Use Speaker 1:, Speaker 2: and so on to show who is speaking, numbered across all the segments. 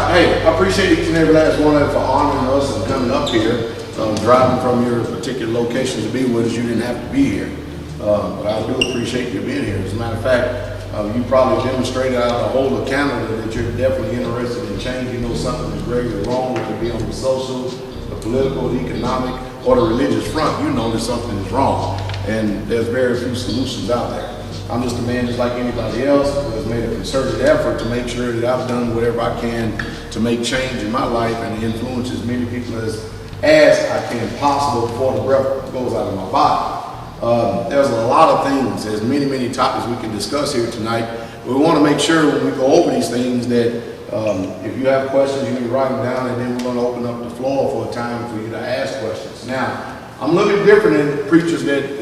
Speaker 1: Hey, I appreciate each and every last one of you for honoring us and coming up here, driving from your particular location to be with us. You didn't have to be here, but I do appreciate you being here. As a matter of fact, you probably demonstrated out of the whole of Canada that you're definitely interested in change. You know something is gravely wrong, whether it be on the social, the political, the economic, or the religious front. You know that something is wrong, and there's very few solutions out there. I'm just a man just like anybody else who has made a concerted effort to make sure that I've done whatever I can to make change in my life and influence as many people as I can possible before the breath goes out of my body. There's a lot of things, there's many topics we can discuss here tonight. We want to make sure when we go over these things that if you have questions, you can write them down, and then we're going to open up the floor for a time for you to ask questions. Now, I'm a little bit different than preachers that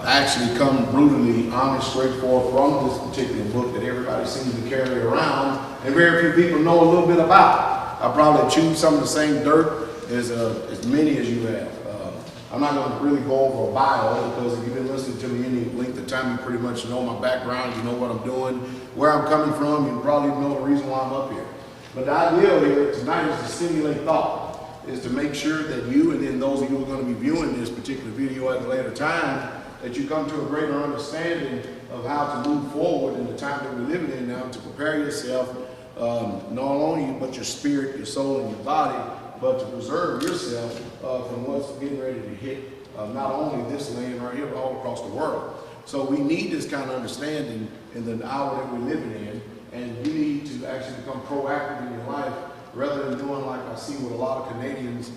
Speaker 1: actually come brutally honest, straightforward from this particular book that everybody seems to carry around, and very few people know a little bit about. I probably chewed some of the same dirt as many as you have. I'm not going to really go over a bio, because if you've been listening to me any length of time, you pretty much know my background, you know what I'm doing, where I'm coming from, you probably know the reason why I'm up here. But the idea here tonight is to stimulate thought, is to make sure that you, and then those of you who are going to be viewing this particular video at a later time, that you come to a greater understanding of how to move forward in the time that we're living in now, to prepare yourself, not only you, but your spirit, your soul, and your body, but to preserve yourself from what's getting ready to hit not only this land right here, but all across the world. So we need this kind of understanding in the hour that we're living in, and you need to actually become proactive in your life, rather than doing like I see with a lot of Canadians,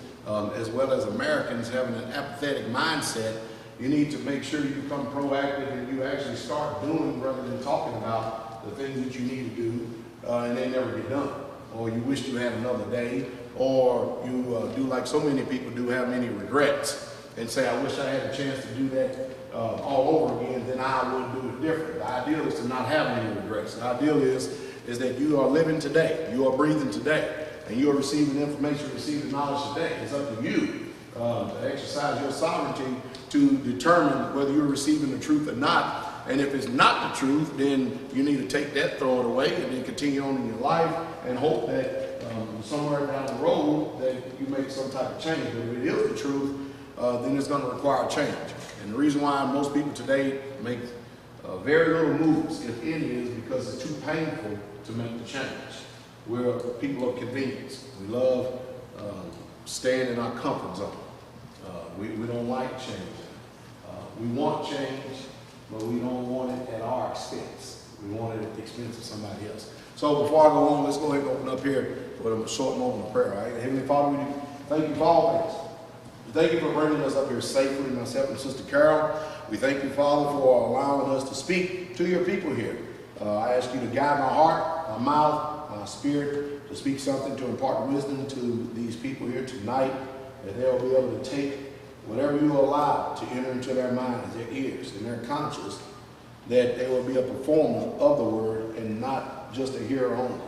Speaker 1: as well as Americans, having an apathetic mindset. You need to make sure you become proactive and you actually start doing rather than talking about the things that you need to do, and they never get done. Or you wish you had another day, or you do like so many people do, have many regrets, and say, I wish I had a chance to do that all over again, then I would do it different. The ideal is to not have any regrets. The ideal is that you are living today, you are breathing today, and you are receiving information, receiving knowledge today. It's up to you to exercise your sovereignty to determine whether you're receiving the truth or not. And if it's not the truth, then you need to take that, throw it away, and then continue on in your life and hope that somewhere down the road that you make some type of change. But if it is the truth, then it's going to require change. And the reason why most people today make very little moves, if any, is because it's too painful to make the change. We're people of convenience. We love staying in our comfort zone. We don't like change. We want change, but we don't want it at our expense. We want it at the expense of somebody else. So before I go on, let's go ahead and open up here with a short moment of prayer. All right? Heavenly Father, we thank you for all things. We thank you for bringing us up here safely, myself and Sister Carol. We thank you, Father, for allowing us to speak to your people here. I ask you to guide my heart, my mouth, my spirit, to speak something to impart wisdom to these people here tonight, that they'll be able to take whatever you allow to enter into their minds, their ears, and their conscience, that they will be a performer of the word and not just a hearer only.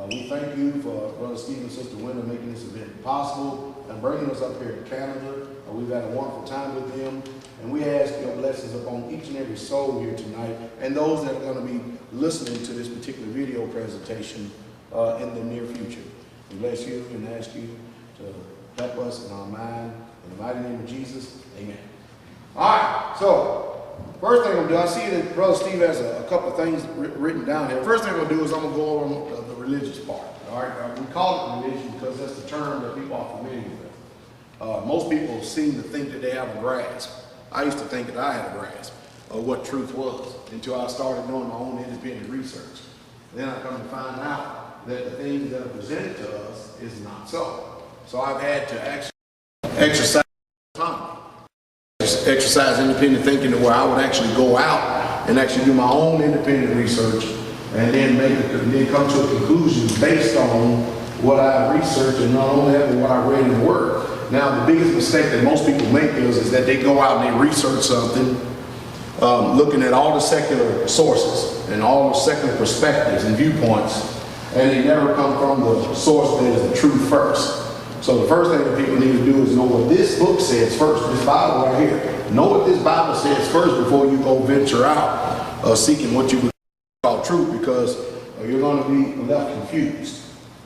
Speaker 1: We thank you for Brother Steve and Sister Wynn making this event possible and bringing us up here to Canada. We've had a wonderful time with them, and we ask your blessings upon each and every soul here tonight, and those that are going to be listening to this particular video presentation in the near future. We bless you and ask you to help us in our mind. In the mighty name of Jesus, amen. All right, so first thing I'm going to do, I see that Brother Steve has a couple of things written down here. First thing I'm going to do is I'm going to go over the religious part. All right, we call it religion because that's the term that people are familiar with. Most people seem to think that they have a grasp. I used to think that I had a grasp of what truth was until I started doing my own independent research. Then I come to find out that the things that are presented to us is not so. So I've had to actually exercise autonomy, exercise independent thinking, to where I would actually go out and actually do my own independent research, and then then come to a conclusion based on what I researched and not only that, but what I read in the Word. Now, the biggest mistake that most people make is that they go out and they research something, looking at all the secular sources and all the secular perspectives and viewpoints, and they never come from the source that is the truth first. So the first thing that people need to do is know what this book says first, this Bible right here. Know what this Bible says first before you go venture out seeking what you would call truth, because you're going to be left confused.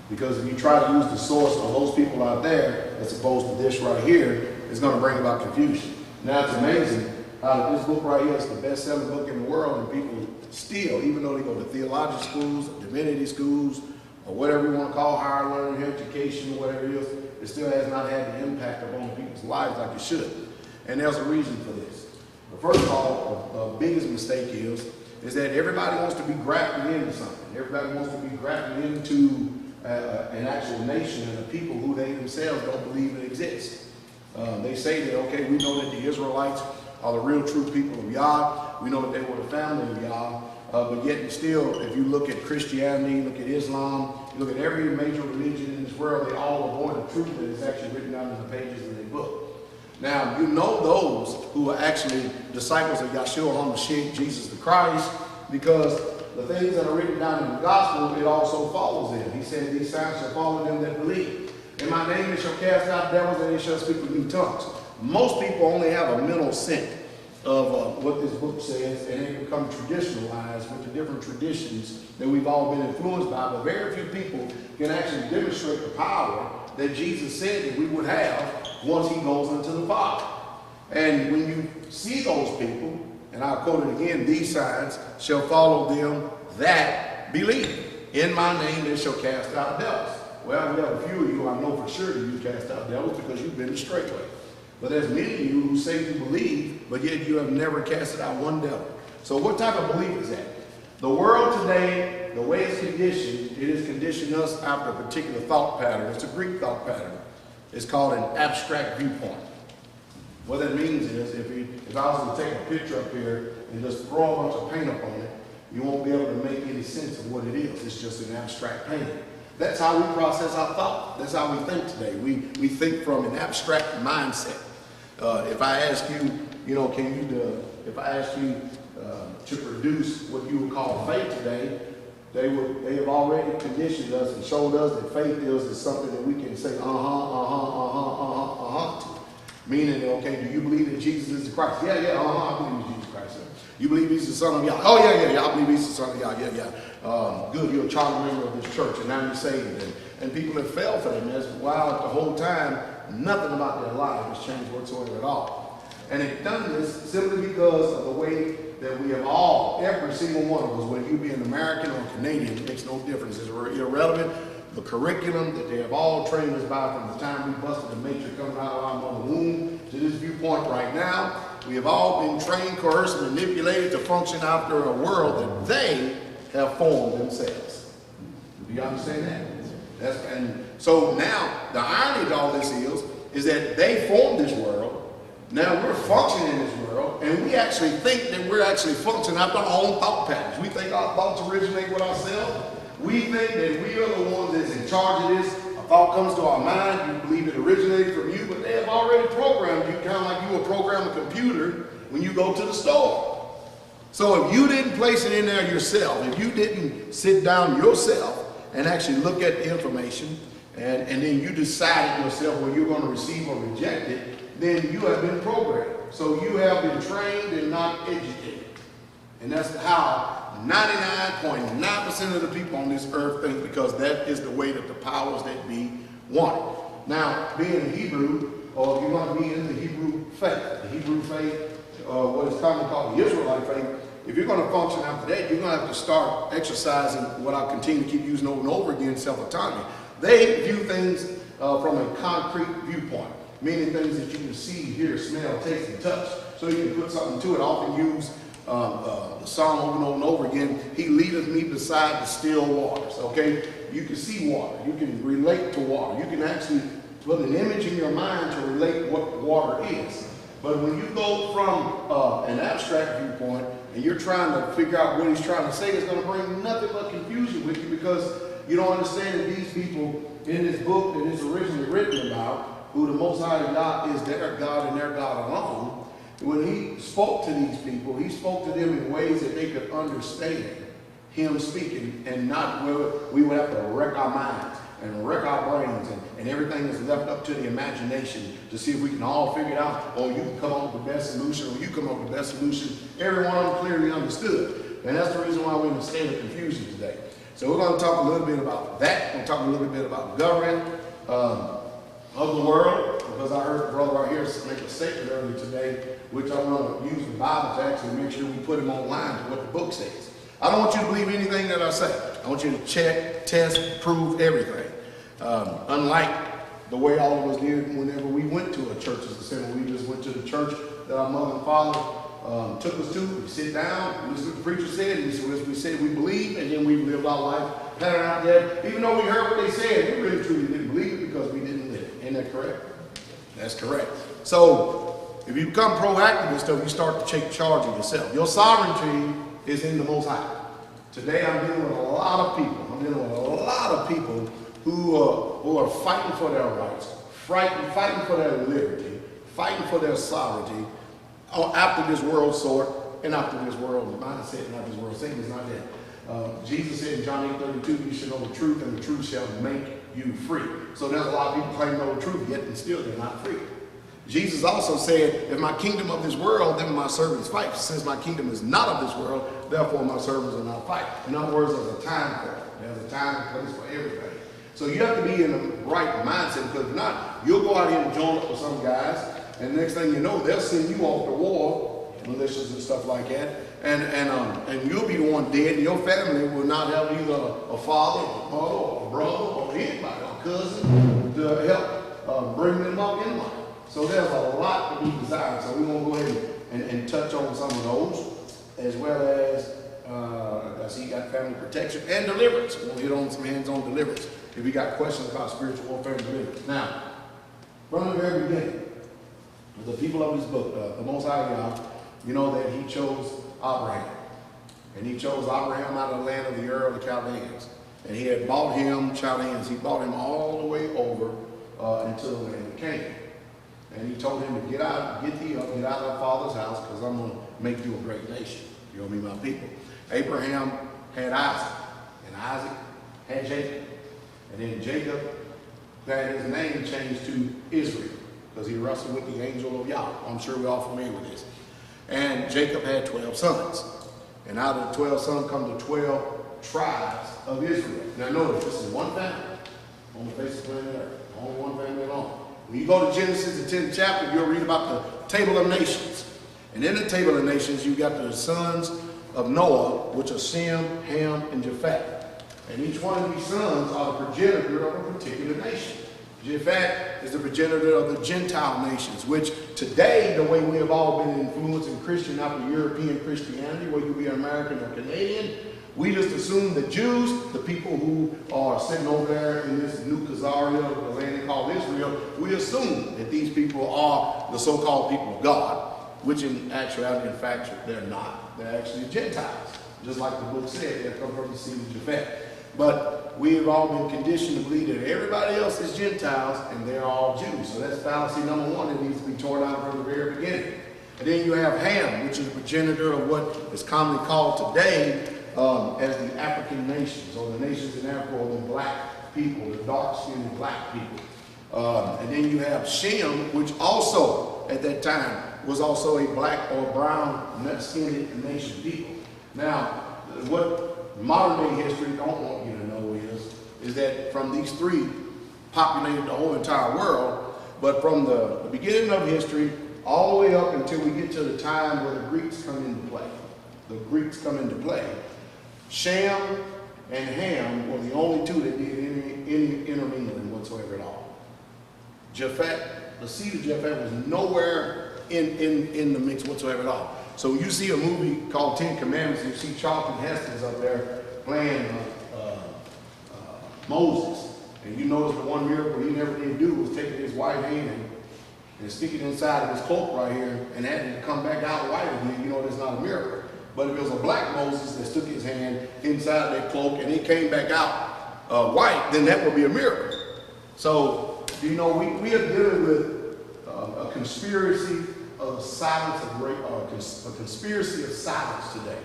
Speaker 1: Because if you try to use the source of those people out there as opposed to this right here, it's going to bring about confusion. Now it's amazing how this book right here is the best-selling book in the world, and people still, even though they go to theological schools, divinity schools, or whatever you want to call higher learning, education, whatever it is, it still has not had the impact upon people's lives like it should. And there's a reason for this. But first of all, the biggest mistake is that everybody wants to be grafted into something. Everybody wants to be grafted into an actual nation and a people who they themselves don't believe it exists. They say that, okay, we know that the Israelites are the real true people of Yah. We know that they were the family of Yah. But yet and still, if you look at Christianity, look at Islam, you look at every major religion in this world, they all avoid the truth that is actually written down in the pages of their book. Now, you know those who are actually disciples of Yahshua HaMashiach, Jesus the Christ, because the things that are written down in the gospel, it also follows them. He said, these signs shall follow them that believe. In my name they shall cast out devils, and they shall speak with new tongues. Most people only have a mental scent of what this book says, and they become traditionalized with the different traditions that we've all been influenced by, but very few people can actually demonstrate the power that Jesus said that we would have once he goes into the Father. And when you see those people, and I'll quote it again, these signs shall follow them that believe. In my name they shall cast out devils. Well, we have a few of you I know for sure that you cast out devils because you've been to Straitway. But there's many of you who say you believe, but yet you have never casted out one devil. So what type of belief is that? The world today, the way it's conditioned, it has conditioned us after a particular thought pattern. It's a Greek thought pattern. It's called an abstract viewpoint. What that means is if I was to take a picture up here and just throw a bunch of paint up on it, you won't be able to make any sense of what it is. It's just an abstract painting. That's how we process our thought. That's how we think today. We think from an abstract mindset. If I ask you, if I ask you to produce what you would call faith today, they have already conditioned us and showed us that faith is something that we can say to. Meaning, okay, do you believe that Jesus is the Christ? Yeah, I believe he's Jesus Christ. You believe he's the Son of Yah? Oh, yeah, I believe he's the Son of Yah. Yeah. Good, you're a child member of this church, and now you're saved. And people have fell for them. That's why the whole time, nothing about their life has changed whatsoever at all. And they've done this simply because of the way that we have all, every single one of us, whether you be an American or Canadian, it makes no difference. It's irrelevant. The curriculum that they have all trained us by from the time we busted the matrix coming out of our mother's womb to this viewpoint right now, we have all been trained, coerced, manipulated to function after a world that they have formed themselves. Do you understand that? And so now, the irony to all this is that they formed this world. Now we're functioning in this world, and we actually think that we're actually functioning after our own thought patterns. We think our thoughts originate with ourselves. We think that we are the ones that's in charge of this. A thought comes to our mind, you believe it originated from you, but they have already programmed you, kind of like you will program a computer when you go to the store. So if you didn't place it in there yourself, if you didn't sit down yourself and actually look at the information, and then you decide yourself whether you're going to receive or reject it, then you have been programmed. So you have been trained and not educated. And that's how 99.9% of the people on this earth think, because that is the way that the powers that be want it. Now, being a Hebrew, or if you're going to be in the Hebrew faith, what is commonly called the Israelite faith, if you're going to function after that, you're going to have to start exercising what I'll continue to keep using over and over again, self-autonomy. They view things from a concrete viewpoint, meaning things that you can see, hear, smell, taste, and touch. So you can put something to it. I often use the song over and over again, he leadeth me beside the still waters, okay? You can see water. You can relate to water. You can actually put an image in your mind to relate what water is. But when you go from an abstract viewpoint and you're trying to figure out what he's trying to say, it's going to bring nothing but confusion with you, because You don't understand that these people in this book that is originally written about, who the Most High God is their God and their God alone, when he spoke to these people, he spoke to them in ways that they could understand him speaking, and not where we would have to wreck our minds and wreck our brains, and everything is left up to the imagination to see if we can all figure it out, or you can come up with the best solution, or you come up with the best solution. Everyone of them clearly understood. And that's the reason why we're in a state of confusion today. So we're going to talk a little bit about that. We're going to talk a little bit about government of the world, because I heard the brother right here make a statement earlier today, which I'm going to use the Bible to actually make sure we put him online to what the book says. I don't want you to believe anything that I say. I want you to check, test, prove everything. Unlike the way all of us did whenever we went to a church as a assembly. We just went to the church that our mother and father took us to. We sit down, listen to what the preacher said, and we said we believe, and then we lived our life pattern out there. Even though we heard what they said, we really truly didn't believe it because we didn't live it. Isn't that correct? That's correct. So if you become proactive and stuff, you start to take charge of yourself. Your sovereignty is in the Most High. Today I'm dealing with a lot of people. I'm dealing with a lot of people who are fighting for their rights, fighting for their liberty, fighting for their sovereignty after this world sort and after this world mindset and after this world. Satan is not dead. Jesus said in John 8:32, you shall know the truth, and the truth shall make you free. So there's a lot of people claiming to know the truth, yet and still they're not free. Jesus also said, if my kingdom of this world, then my servants fight. Since my kingdom is not of this world, therefore my servants are not fight. In other words, there's a time for it. There's a time and place for everything. So you have to be in the right mindset, because if not, you'll go out here and join up with some guys, and the next thing you know, they'll send you off to war, militias and stuff like that, and you'll be the one dead, and your family will not have either a father, or a mother, or a brother, or anybody, or a cousin to help bring them up in life. So there's a lot to be desired. So we're going to go ahead and touch on some of those, as well as I see you got family protection and deliverance. We'll hit on some hands-on deliverance if you got questions about spiritual warfare and deliverance. Now, from the very beginning, the people of this book, the Most High God, you know that he chose Abraham. And he chose Abraham out of the land of the Ur of the Chaldeans. And he had bought him, Chaldeans, he bought him all the way over into the land of Canaan. And he told him to get out, get out of thy father's house, because I'm going to make you a great nation. You're going to be my people. Abraham had Isaac, and Isaac had Jacob. And then Jacob had his name changed to Israel, because he wrestled with the angel of Yahweh. I'm sure we're all familiar with this. And Jacob had 12 sons. And out of the 12 sons come the 12 tribes of Israel. Now notice, this is one family on the face of the planet Earth. Only one family alone. When you go to Genesis, the 10th chapter, you'll read about the table of nations. And in the table of nations, you got the sons of Noah, which are Shem, Ham, and Japheth. And each one of these sons are the progenitor of a particular nation. Japheth is the progenitor of the Gentile nations, which today, the way we have all been influenced in Christian after European Christianity, whether you be American or Canadian, we just assume the Jews, the people who are sitting over there in this new Khazaria, the land they call Israel, we assume that these people are the so-called people of God, which in actuality, in fact, they're not. They're actually Gentiles. Just like the book said, they come from the seed of Japheth. But we have all been conditioned to believe that everybody else is Gentiles and they're all Jews. So that's fallacy number one that needs to be torn out from the very beginning. And then you have Ham, which is the progenitor of what is commonly called today as the African nations, or the nations in Africa, or the black people, the dark-skinned black people. And then you have Shem, which also, at that time, was also a black or brown skinned nation people. Now, what modern day history don't want you to know is that from these three populated the whole entire world, but from the beginning of history all the way up until we get to the time where the Greeks come into play. The Greeks come into play. Shem and Ham were the only two that did any intermingling whatsoever at all. Japheth, the seed of Japheth, was nowhere in the mix whatsoever at all. So you see a movie called 10 Commandments, and you see Charlton Heston's up there playing Moses. And you notice the one miracle he never did do was taking his white hand and stick it inside of his cloak right here and having it come back out white again. You know that's not a miracle. But if it was a black Moses that stuck his hand inside of that cloak and it came back out white, then that would be a miracle. So, you know, we are dealing with a conspiracy of silence, a conspiracy of silence today.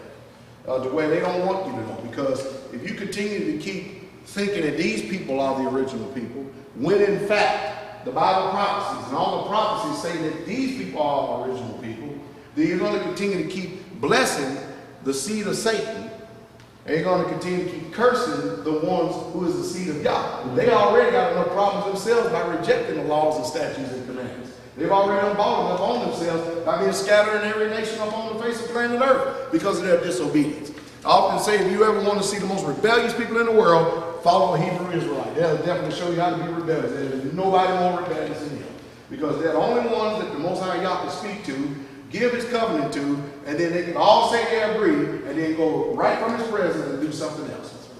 Speaker 1: The way they don't want you to know, because if you continue to keep thinking that these people are the original people, when in fact the Bible prophecies and all the prophecies say that these people are the original people, then you're going to continue to keep blessing the seed of Satan, and you're going to continue to keep cursing the ones who is the seed of God. They already got enough problems themselves by rejecting the laws and statutes and commandments. They've already unbought enough on themselves by being scattered in every nation upon the face of planet Earth because of their disobedience. I often say, if you ever want to see the most rebellious people in the world, follow a Hebrew Israelite. They'll definitely show you how to be rebellious. There's nobody more rebellious than them, because they're the only ones that the Most High Yah can speak to, give his covenant to, and then they can all say they agree, and then go right from his presence and do something else.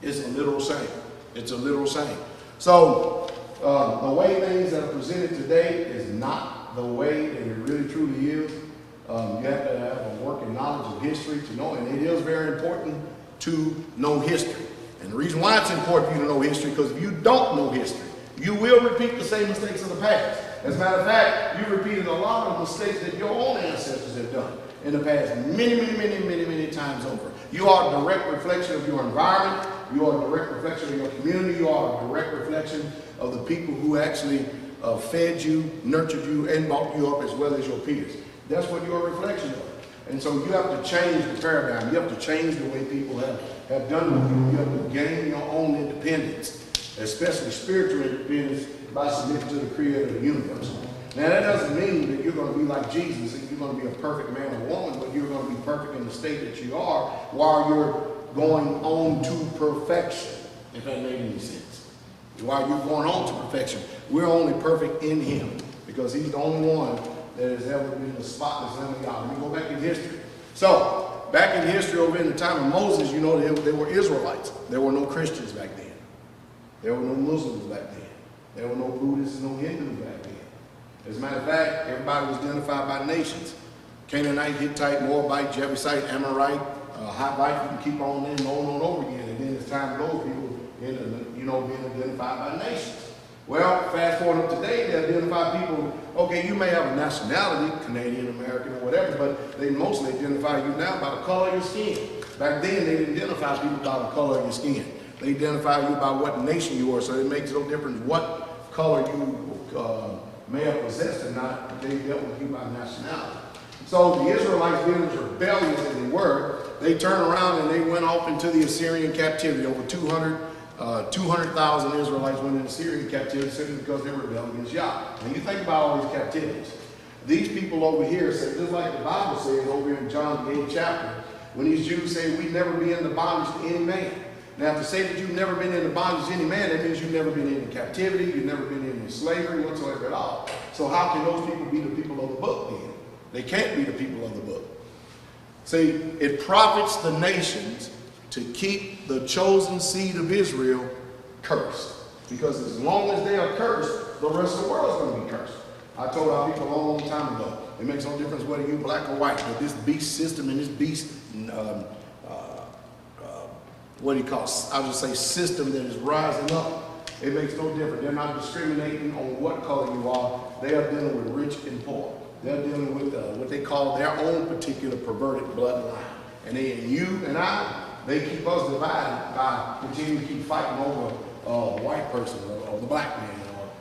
Speaker 1: It's a literal saying. It's a literal saying. So, the way things that are presented today is not the way that it really truly is. You have to have a working knowledge of history to know, and it is very important to know history. And the reason why it's important for you to know history, because if you don't know history, you will repeat the same mistakes of the past. As a matter of fact, you repeated a lot of mistakes that your own ancestors have done in the past many times over. You are a direct reflection of your environment. You are a direct reflection of your community. You are a direct reflection of the people who actually fed you, nurtured you, and brought you up, as well as your peers. That's what you're a reflection of. And so you have to change the paradigm. You have to change the way people have done with you. You have to gain your own independence, especially spiritual independence, by submitting to the creator of the universe. Now, that doesn't mean that you're going to be like Jesus and you're going to be a perfect man or woman, but you're going to be perfect in the state that you are while you're going on to perfection, if that made any sense. While you're going on to perfection, we're only perfect in him, because he's the only one that has ever been the spotless Lamb of God. Let me go back in history. So, back in history, over in the time of Moses, you know, they were Israelites. There were no Christians back then. There were no Muslims back then. There were no Buddhists and no Hindus back then. As a matter of fact, everybody was identified by nations. Canaanite, Hittite, Moabite, Jebusite, Amorite, Hittite, you can keep on in and on over again. And then as time goes, people end up, you know, being identified by nations. Well, fast forward up today, they identify people, okay, you may have a nationality, Canadian, American, or whatever, but they mostly identify you now by the color of your skin. Back then, they didn't identify people by the color of your skin. They identify you by what nation you are, so it makes no difference what color you may have possessed or not. They dealt with you by nationality. So the Israelites, being as rebellious as they were, they turned around and they went off into the Assyrian captivity. Over 200,000 Israelites went into Assyrian captivity simply because they were rebelling against Yah. And you think about all these captivities. These people over here say, just like the Bible says over in John the 8th chapter, when these Jews say, we never be in the bondage to any man. Now, to say that you've never been in the bondage to any man, that means you've never been in captivity, you've never been in slavery whatsoever at all. So how can those people be the people of the book then? They can't be the people of the book. See, it profits the nations to keep the chosen seed of Israel cursed. Because as long as they are cursed, the rest of the world is going to be cursed. I told our people a long time ago, it makes no difference whether you're black or white, but this beast system and this beast what do you call it? I'll just say system that is rising up. It makes no difference. They're not discriminating on what color you are. They are dealing with rich and poor. They're dealing with what they call their own particular perverted bloodline. And you and I, they keep us divided by continuing to keep fighting over the white person or the black man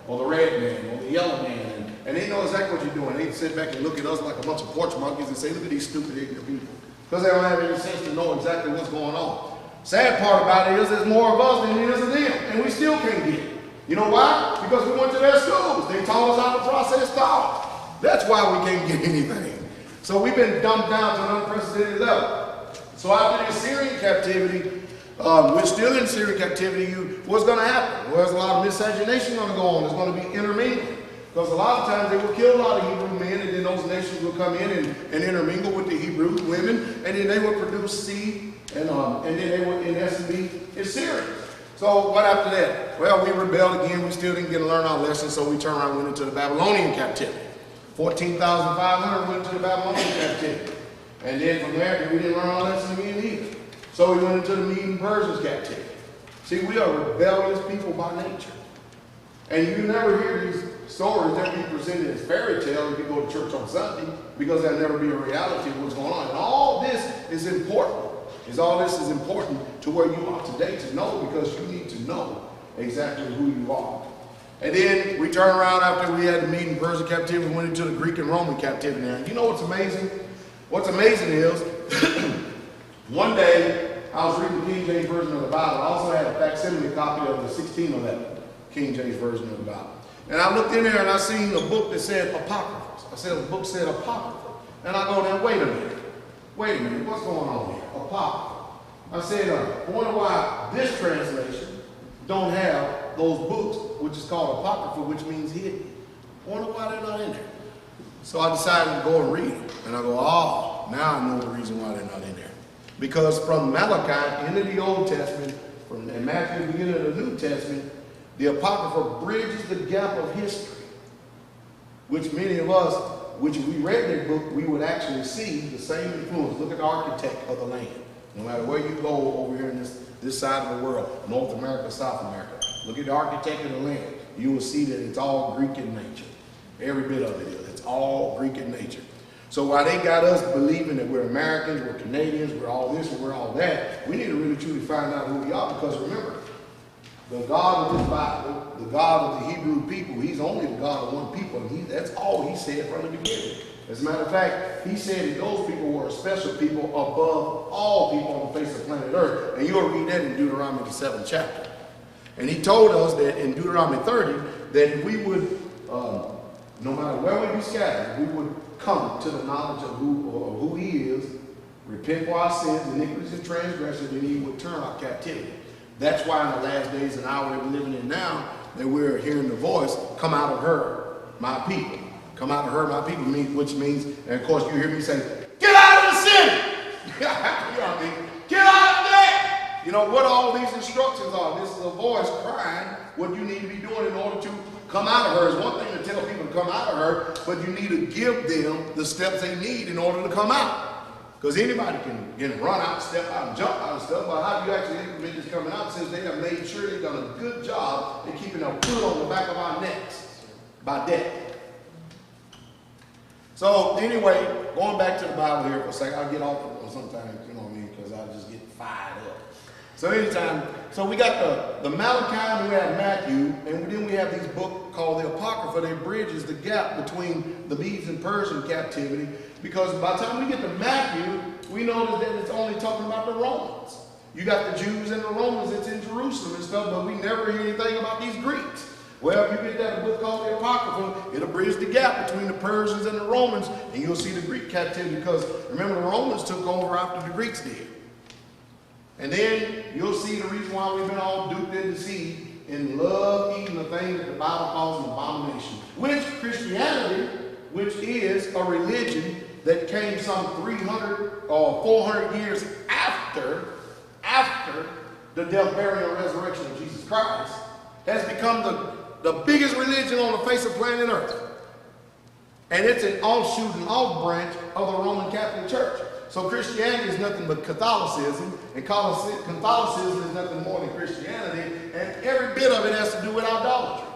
Speaker 1: or the red man or the yellow man. And they know exactly what you're doing. They sit back and look at us like a bunch of porch monkeys and say, look at these stupid, ignorant people. Because they don't have any sense to know exactly what's going on. Sad part about it is there's more of us than there is of them, and we still can't get it. You know why? Because we went to their schools. They taught us how to process thought. That's why we can't get anything. So we've been dumped down to an unprecedented level. So after the Assyrian captivity, we're still in Syrian captivity. What's going to happen? Well, there's a lot of miscegenation going to go on. There's going to be intermingling. Because a lot of times they will kill a lot of Hebrew men, and then those nations will come in and intermingle with the Hebrew women, and then they will produce seed, and then they will, in essence, be Assyrians. So what after that? Well, we rebelled again. We still didn't get to learn our lesson, so we turned around and went into the Babylonian captivity. 14,500 went into the Babylonian captivity. And then from there, we didn't learn our lesson again either. So we went into the Medes and Persians captivity. See, we are rebellious people by nature. And you never hear these stories that be presented as fairy tales if you go to church on Sunday, because there'll never be a reality of what's going on. And all this is important. All this is important to where you are today to know, because you need to know exactly who you are. And then we turn around after we had the meeting, Persian captivity, went into the Greek and Roman captivity. Now, you know what's amazing? What's amazing is, one day I was reading the King James Version of the Bible. I also had a facsimile copy of the 1611 King James Version of the Bible. And I looked in there and I seen a book that said Apocryphal. I said, the book said Apocryphal. And I go there, wait a minute, what's going on here? Apocryphal. I said, I wonder why this translation don't have those books, which is called Apocryphal, which means hidden. I wonder why they're not in there. So I decided to go and read it. And I go, oh, now I know the reason why they're not in there. Because from Malachi into the Old Testament, and Matthew, the beginning of the New Testament, the Apocrypha bridges the gap of history, which many of us, which if we read that book, we would actually see the same influence. Look at the architect of the land. No matter where you go over here in this side of the world, North America, South America, look at the architect of the land. You will see that it's all Greek in nature. Every bit of it is. It's all Greek in nature. So while they got us believing that we're Americans, we're Canadians, we're all this, and we're all that, we need to really truly find out who we are, because remember, the God of this Bible, the God of the Hebrew people, he's only the God of one people, and that's all he said from the beginning. As a matter of fact, he said that those people were a special people above all people on the face of planet Earth. And you'll read that in Deuteronomy the 7th chapter. And he told us that in Deuteronomy 30, that if we would, no matter where we be scattered, we would come to the knowledge of who he is, repent for our sins, iniquities, and transgressions, and he would turn our captivity. That's why in the last days and hour that we're living in now, that we're hearing the voice, come out of her, my people. Come out of her, my people, which means, and of course you hear me say, get out of the city! You know what I mean? Get out of there! You know what all these instructions are. This is a voice crying what you need to be doing in order to come out of her. It's one thing to tell people to come out of her, but you need to give them the steps they need in order to come out. Because anybody can run out, step out, and jump out and stuff, but how do you actually implement this coming out? Since they have made sure they've done a good job in keeping a foot on the back of our necks by death. So anyway, going back to the Bible here for a second, I'll get off of it sometimes, you know what I mean, because I just get fired up. So we got the Malachi, and we have Matthew, and then we have these books called the Apocrypha. They bridges the gap between the Medes and Persian captivity, because by the time we get to Matthew, we notice that it's only talking about the Romans. You got the Jews and the Romans, it's in Jerusalem and stuff, but we never hear anything about these Greeks. Well, if you get that book called the Apocrypha, it'll bridge the gap between the Persians and the Romans, and you'll see the Greek captivity, because remember, the Romans took over after the Greeks did. And then you'll see the reason why we've been all duped and deceived and love eating the thing that the Bible calls an abomination, which Christianity, which is a religion that came some 300 or 400 years after the death, burial, and resurrection of Jesus Christ, has become the biggest religion on the face of planet Earth. And it's an offshoot and off branch of the Roman Catholic Church. So Christianity is nothing but Catholicism, and Catholicism is nothing more than Christianity, and every bit of it has to do with idolatry.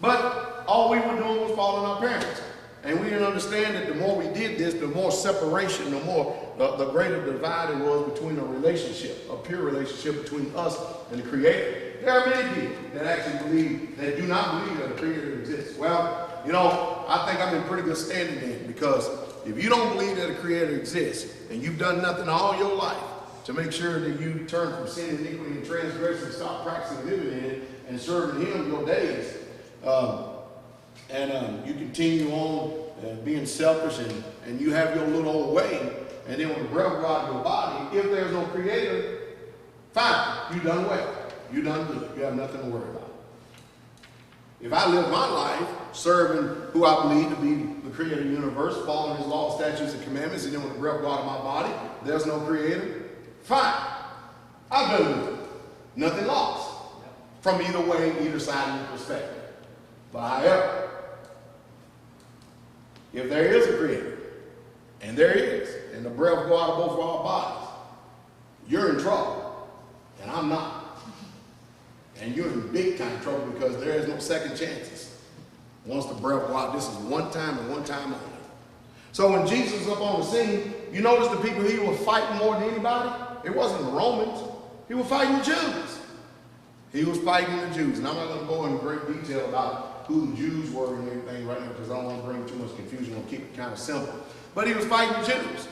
Speaker 1: But all we were doing was following our parents. And we didn't understand that the more we did this, the more separation, the greater divide it was between a relationship, a pure relationship between us and the Creator. There are many people that actually believe, that do not believe that a Creator exists. Well, you know, I think I'm in pretty good standing then, because if you don't believe that a Creator exists, and you've done nothing all your life to make sure that you turn from sin, iniquity, and transgression, and stop practicing living in it, and serving Him your days, you continue on being selfish, and you have your little old way, and then when the breath go out of your body, if there's no Creator, fine, you done well. You done good. You have nothing to worry about. If I live my life serving who I believe to be the Creator of the universe, following His law, statutes, and commandments, and then when the breath go out of my body, there's no Creator, fine. I've done good. Nothing lost. From either way, either side of the perspective. But however, if there is a Creator, and there is, and the breath go out of both of our bodies, you're in trouble, and I'm not. And you're in big time trouble because there is no second chances. Once the breath go out, this is one time and one time only. So when Jesus was up on the scene, you notice the people he was fighting more than anybody? It wasn't the Romans. He was fighting the Jews. He was fighting the Jews. And I'm not going to go into great detail about who the Jews were and everything right now because I don't want to bring too much confusion. I'll keep it kind of simple. But he was fighting the Jews.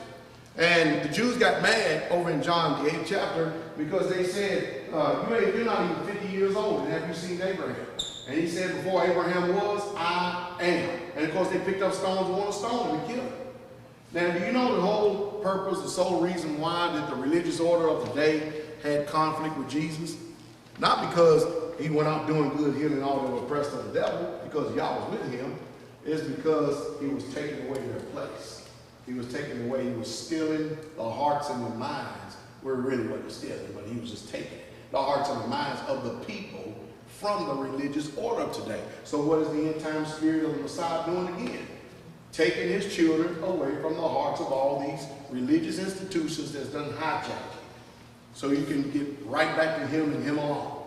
Speaker 1: And the Jews got mad over in John, the 8th chapter, because they said, you're not even 50 years old, and have you seen Abraham? And he said, before Abraham was, I am. And of course, they picked up stones and wanted to stone him and kill him. Now, do you know the whole purpose, the sole reason why that the religious order of the day had conflict with Jesus? Not because he went out doing good, healing all that were oppressed of the devil, because y'all was with him. It's because he was taking away their place. He was taking away, he was stealing the hearts and the minds, where he really wasn't stealing, but he was just taking it. The hearts and the minds of the people from the religious order of today. So what is the end time spirit of the Messiah doing again? Taking his children away from the hearts of all these religious institutions that's done hijacking. So you can get right back to him and him alone.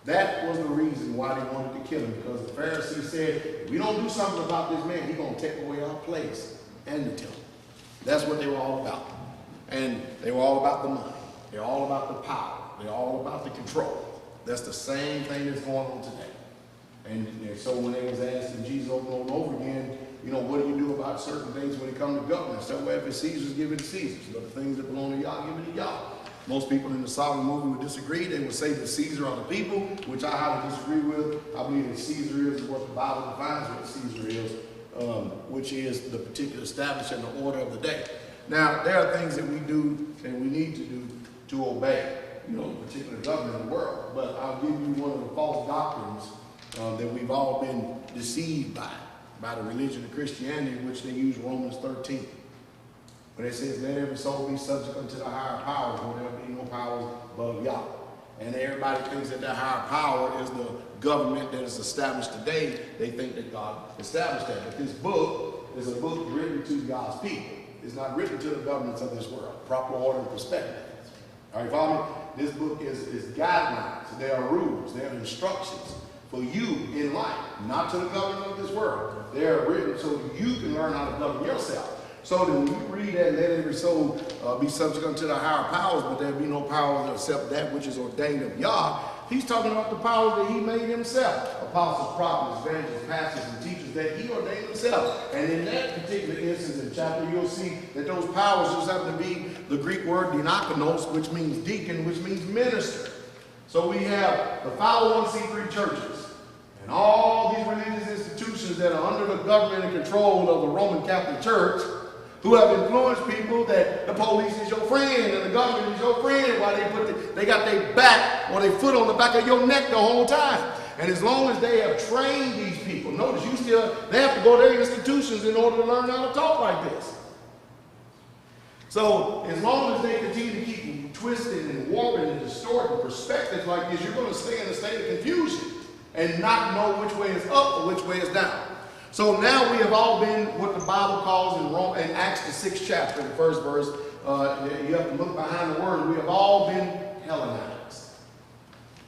Speaker 1: That was the reason why they wanted to kill him, because the Pharisees said, if we don't do something about this man, he's going to take away our place and the temple. That's what they were all about. And they were all about the money. They're all about the power. They're all about the control. That's the same thing that's going on today. And so when they was asking Jesus over and over again, what do you do about certain things when it comes to government? So well, if it's Caesar's, give it to Caesar. But the things that belong to y'all, give it to y'all. Most people in the Solomon movement would disagree. They would say that Caesar are the people, which I highly disagree with. I believe that Caesar is what the Bible defines what Caesar is, which is the particular establishment and the order of the day. Now, there are things that we do and we need to do to obey, the particular government in the world. But I'll give you one of the false doctrines that we've all been deceived by the religion of Christianity, which they use Romans 13. But it says, let every soul be subject unto the higher powers, where there be no powers above Yah. And everybody thinks that that higher power is the government that is established today. They think that God established that. But this book is a book written to God's people. It's not written to the governments of this world. Proper order and perspective. All right, follow me? This book is guidelines. There are rules. There are instructions for you in life, not to the government of this world. They are written so you can learn how to govern yourself. So that when you read that, let every soul be subject unto the higher powers, but there be no power except that which is ordained of Yah. He's talking about the powers that he made himself. Apostles, prophets, evangelists, pastors, and teachers that he ordained himself. And in that particular instance in chapter, you'll see that those powers just happen to be the Greek word diakonos, which means deacon, which means minister. So we have the 501c3 churches and all these religious institutions that are under the government and control of the Roman Catholic Church, who have influenced people that the police is your friend and the government is your friend, while they got their back or their foot on the back of your neck the whole time. And as long as they have trained these people, notice they have to go to their institutions in order to learn how to talk like this. So as long as they continue to keep twisting and warping and distorting perspectives like this, you're going to stay in a state of confusion and not know which way is up or which way is down. So now we have all been what the Bible calls in Acts the 6th chapter, the first verse. You have to look behind the word. We have all been Hellenized.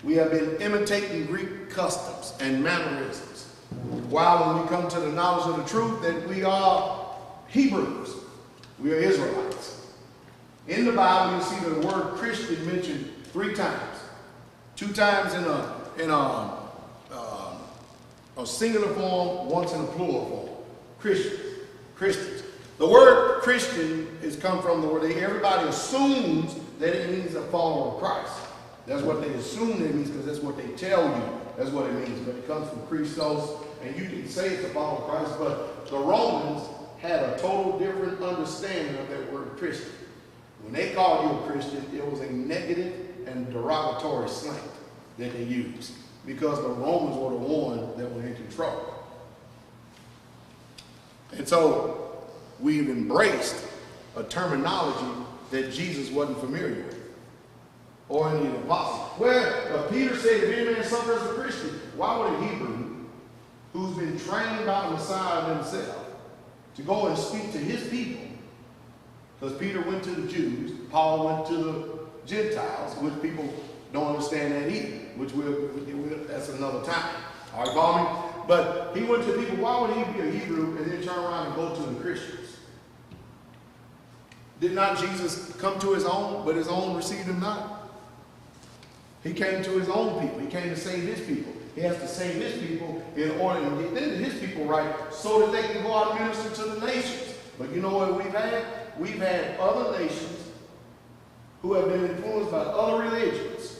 Speaker 1: We have been imitating Greek customs and mannerisms. While when we come to the knowledge of the truth that we are Hebrews, we are Israelites. In the Bible, you see the word Christian mentioned 3 times. 2 times in a singular form, once in a plural form. Christians. The word Christian is come from the word everybody assumes that it means a follower of Christ. That's what they assume it means because that's what they tell you. That's what it means. But it comes from Christos, and you can say it's a follower of Christ, but the Romans had a total different understanding of that word Christian. When they called you a Christian, it was a negative and derogatory slang that they used, because the Romans were the ones that were in control. And so we've embraced a terminology that Jesus wasn't familiar with, or any of the apostles. Well, Peter said, if any man suffer as a Christian, why would a Hebrew who's been trained by the Messiah himself to go and speak to his people? Because Peter went to the Jews, Paul went to the Gentiles, which people don't understand that either, which another time. All right, follow me? But he went to the people. Why would he be a Hebrew and then turn around and go to the Christians? Did not Jesus come to his own, but his own received him not? He came to his own people. He came to save his people. He has to save his people in order to get them to his people right so that they can go out and minister to the nations. But you know what we've had? We've had other nations who have been influenced by other religions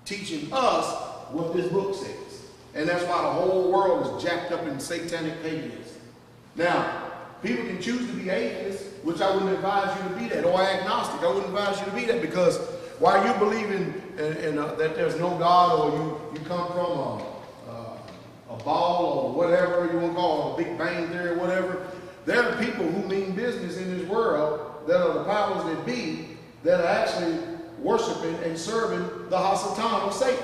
Speaker 1: teaching us what this book says. And that's why the whole world is jacked up in satanic paganism. Now, people can choose to be atheists, which I wouldn't advise you to be that, or agnostic. I wouldn't advise you to be that, because while you believe in that there's no God, or you come from a ball or whatever you want to call it, a Big Bang Theory or whatever, there are people who mean business in this world that are the powers that be that are actually worshiping and serving the Hasatan of Satan.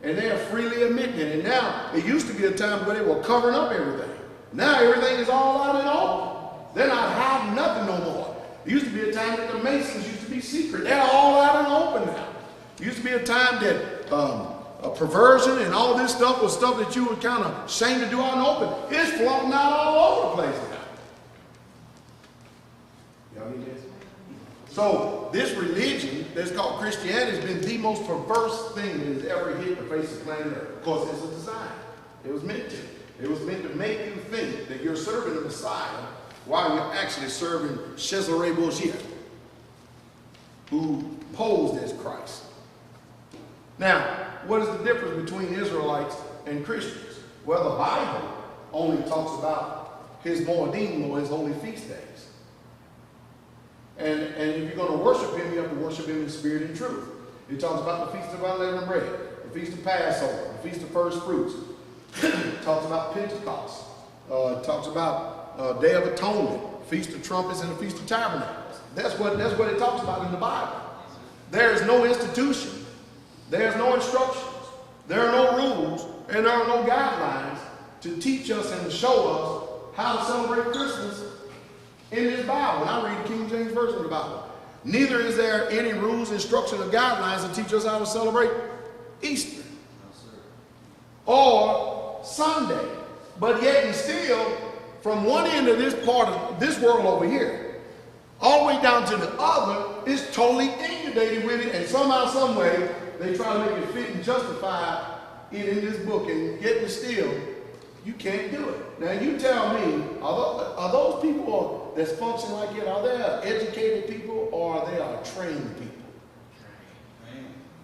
Speaker 1: And they are freely admitting it. And now, it used to be a time where they were covering up everything. Now everything is all out and open. They're not hiding nothing no more. There used to be a time that the Masons used to be secret. They're all out and open now. There used to be a time that perversion and all this stuff was stuff that you were kind of ashamed to do out in the open. It's floating out all over the place now. Y'all need this? So this religion that's called Christianity has been the most perverse thing that has ever hit the face of planet Earth. Of course, it's a design. It was meant to. It was meant to make you think that you're serving the Messiah while you're actually serving Cesare Borgia, who posed as Christ. Now, what is the difference between Israelites and Christians? Well, the Bible only talks about his Moedim, or his holy feast days. And if you're going to worship him, you have to worship him in spirit and truth. It talks about the Feast of Unleavened Bread, the Feast of Passover, the Feast of First Fruits. It talks about Pentecost. It talks about Day of Atonement, Feast of Trumpets, and the Feast of Tabernacles. That's what it talks about in the Bible. There is no institution. There's no instructions. There are no rules, and there are no guidelines to teach us and to show us how to celebrate Christmas in this Bible. And I read the King James Version of the Bible. Neither is there any rules, instructions, or guidelines to teach us how to celebrate Easter or Sunday. But yet and still, from one end of this part of this world over here, all the way down to the other, is totally inundated with it, and somehow, some way, they try to make it fit and justify it in this book, and yet and still, you can't do it. Now you tell me, are those people that's functioning like it, are they educated people, or are they trained people?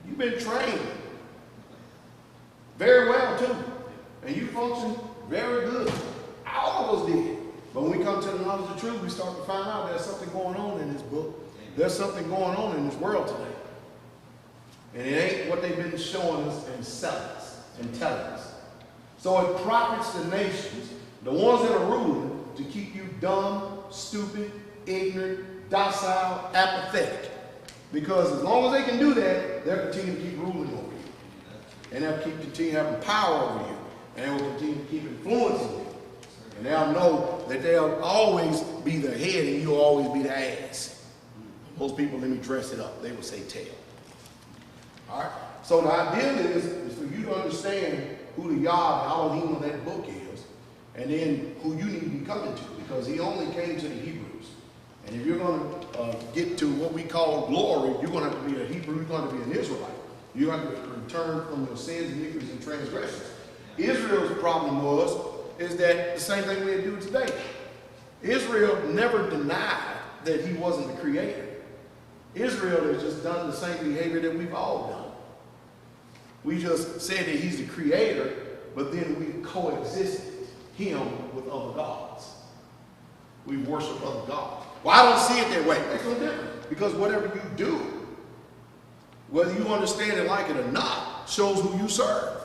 Speaker 1: You've been trained very well too, and you function very good. All of us did. But when we come to the knowledge of the truth, we start to find out there's something going on in this book. There's something going on in this world today. And it ain't what they've been showing us and selling us and telling us. So it profits the nations, the ones that are ruling, to keep you dumb, stupid, ignorant, docile, apathetic. Because as long as they can do that, they'll continue to keep ruling over you. And they'll continue having power over you. And they will continue to keep influencing you. And they'll know that they'll always be the head and you'll always be the ass. Most people, let me dress it up. They will say tail. All right? So the idea is for you to understand who the Yah, the Elohim of that book is, and then who you need to be coming to, because he only came to the Hebrews. And if you're going to get to what we call glory, you're going to have to be a Hebrew, you're going to be an Israelite. You have to return from your sins, iniquities, and transgressions. Israel's problem is that the same thing we do today. Israel never denied that he wasn't the creator. Israel has just done the same behavior that we've all done. We just said that he's the creator, but then we coexisted him with other gods. We worship other gods. Well, I don't see it that way. That's no different. Because whatever you do, whether you understand it like it or not, shows who you serve.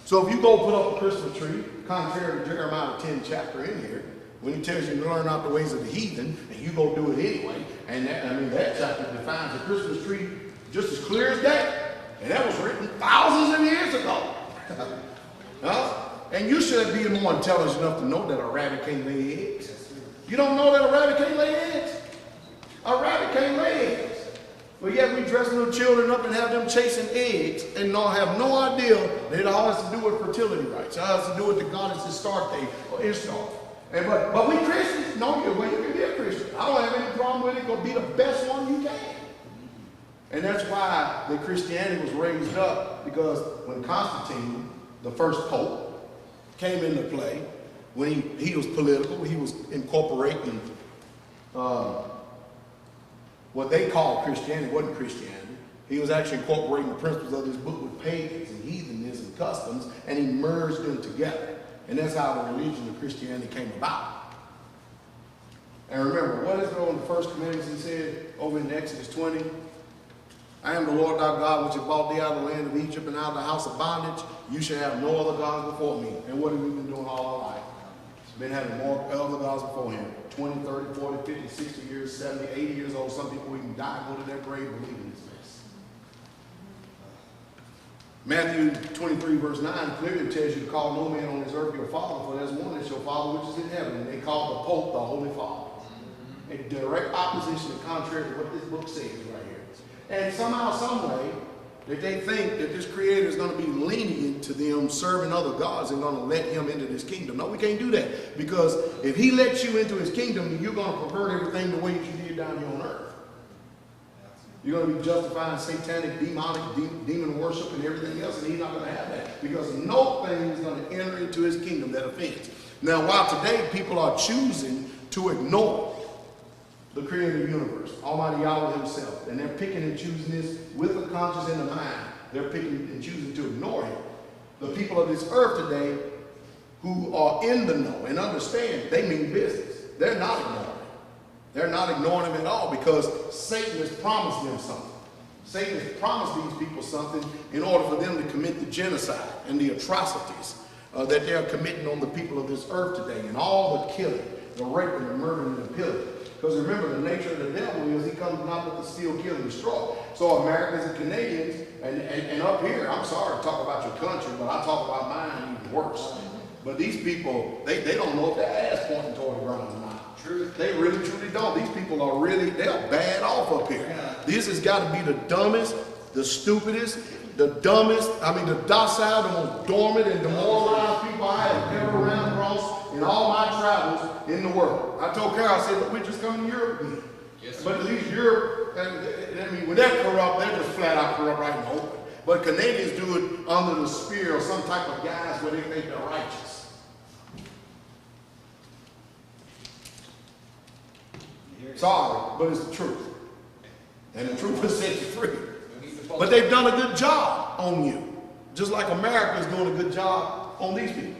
Speaker 1: So if you go put up a Christmas tree, contrary to Jeremiah 10 chapter in here, when he tells you to learn out the ways of the heathen, and you go do it anyway, and that chapter defines a Christmas tree just as clear as day. And that was written thousands of years ago. And you should be more intelligent enough to know that a rabbit can't lay eggs. You don't know that a rabbit can't lay eggs? A rabbit can't lay eggs. But yet we dress little children up and have them chasing eggs and have no idea that it all has to do with fertility rights. It all has to do with the goddess's start date or Ishtar. But we Christians, no, you can be a Christian. I don't have any problem with it. Go be the best one you can. And that's why the Christianity was raised up, because when Constantine, the first pope, came into play, when he was political, he was incorporating what they called Christianity. It wasn't Christianity. He was actually incorporating the principles of this book with pagans and heathenism and customs, and he merged them together. And that's how the religion of Christianity came about. And remember, what is it on the first commandments he said over in Exodus 20? I am the Lord thy God, which has brought thee out of the land of Egypt and out of the house of bondage. You shall have no other gods before me. And what have we been doing all our life? Been having more other gods before him. 20, 30, 40, 50, 60 years, 70, 80 years old. Some people even die, go to their grave believing this mess. Matthew 23 verse 9 clearly tells you to call no man on this earth your father, for there's one that's your father which is in heaven. And they call the Pope the Holy Father. A direct opposition and contrary to what this book says right here. And somehow, some way, that they think that this creator is going to be lenient to them serving other gods and going to let him into this kingdom. No, we can't do that. Because if he lets you into his kingdom, you're going to pervert everything the way you did down here on earth. You're going to be justifying satanic, demonic, demon worship and everything else, and he's not going to have that. Because no thing is going to enter into his kingdom that offends. Now, while today people are choosing to ignore the creator of the universe, Almighty Yahweh himself, and they're picking and choosing this with the conscience and the mind. They're picking and choosing to ignore him. The people of this earth today who are in the know and understand, they mean business. They're not ignoring him. They're not ignoring him at all, because Satan has promised them something. Satan has promised these people something in order for them to commit the genocide and the atrocities that they're committing on the people of this earth today, and all the killing, the rape and the murder and the pillaging. Because remember, the nature of the devil is he comes not but to steal, kill, and destroy. So Americans and Canadians, and up here, I'm sorry to talk about your country, but I talk about mine even worse. But these people, they don't know if their ass pointing toward the ground or not. True. They really, truly don't. These people are really, they're bad off up here. Yeah. This has got to be the dumbest, the stupidest, the docile, the most dormant and demoralized people I have ever ran across in all my travels in the world. I told Carol, I said, look, we're just coming to Europe again. Yes, but at least Europe, when they're corrupt, they're just flat out corrupt right in the open. But Canadians do it under the spear of some type of guise where they think they're righteous. Sorry, but it's the truth. And the truth will set you free. But they've done a good job on you. Just like America is doing a good job on these people.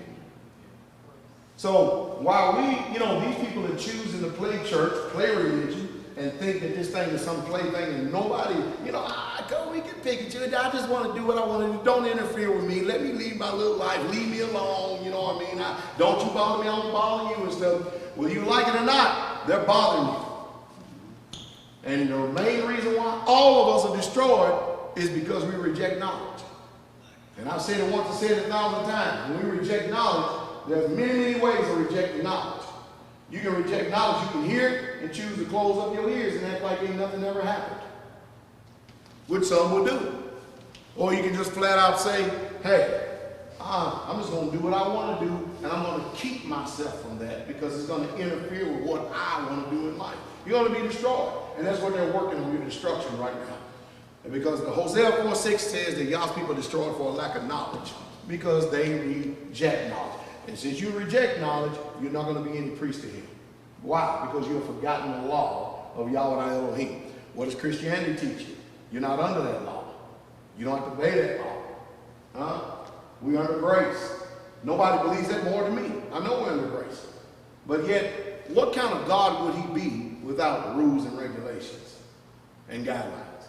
Speaker 1: So while these people are choosing to play church, play religion, and think that this thing is some plaything, and nobody, we can pick at you. I just want to do what I want to do. Don't interfere with me. Let me lead my little life. Leave me alone. You know what I mean? Don't you bother me. I don't bother you and stuff. Whether you like it or not, they're bothering you. And the main reason why all of us are destroyed is because we reject knowledge. And I've said it once, I said it 1,000 times. When we reject knowledge, there's many, many ways of rejecting knowledge. You can reject knowledge, you can hear it and choose to close up your ears and act like ain't nothing ever happened. Which some will do. Or you can just flat out say, hey, I'm just going to do what I want to do, and I'm going to keep myself from that because it's going to interfere with what I want to do in life. You're going to be destroyed. And that's what they're working on, your destruction right now. And because the Hosea 4:6 says that God's people are destroyed for a lack of knowledge because they reject knowledge. And since you reject knowledge, you're not going to be any priest to him. Why? Because you have forgotten the law of Yahweh Elohim. What does Christianity teach you? You're not under that law. You don't have to obey that law. We're under grace. Nobody believes that more than me. I know we're under grace. But yet, what kind of God would he be without rules and regulations and guidelines?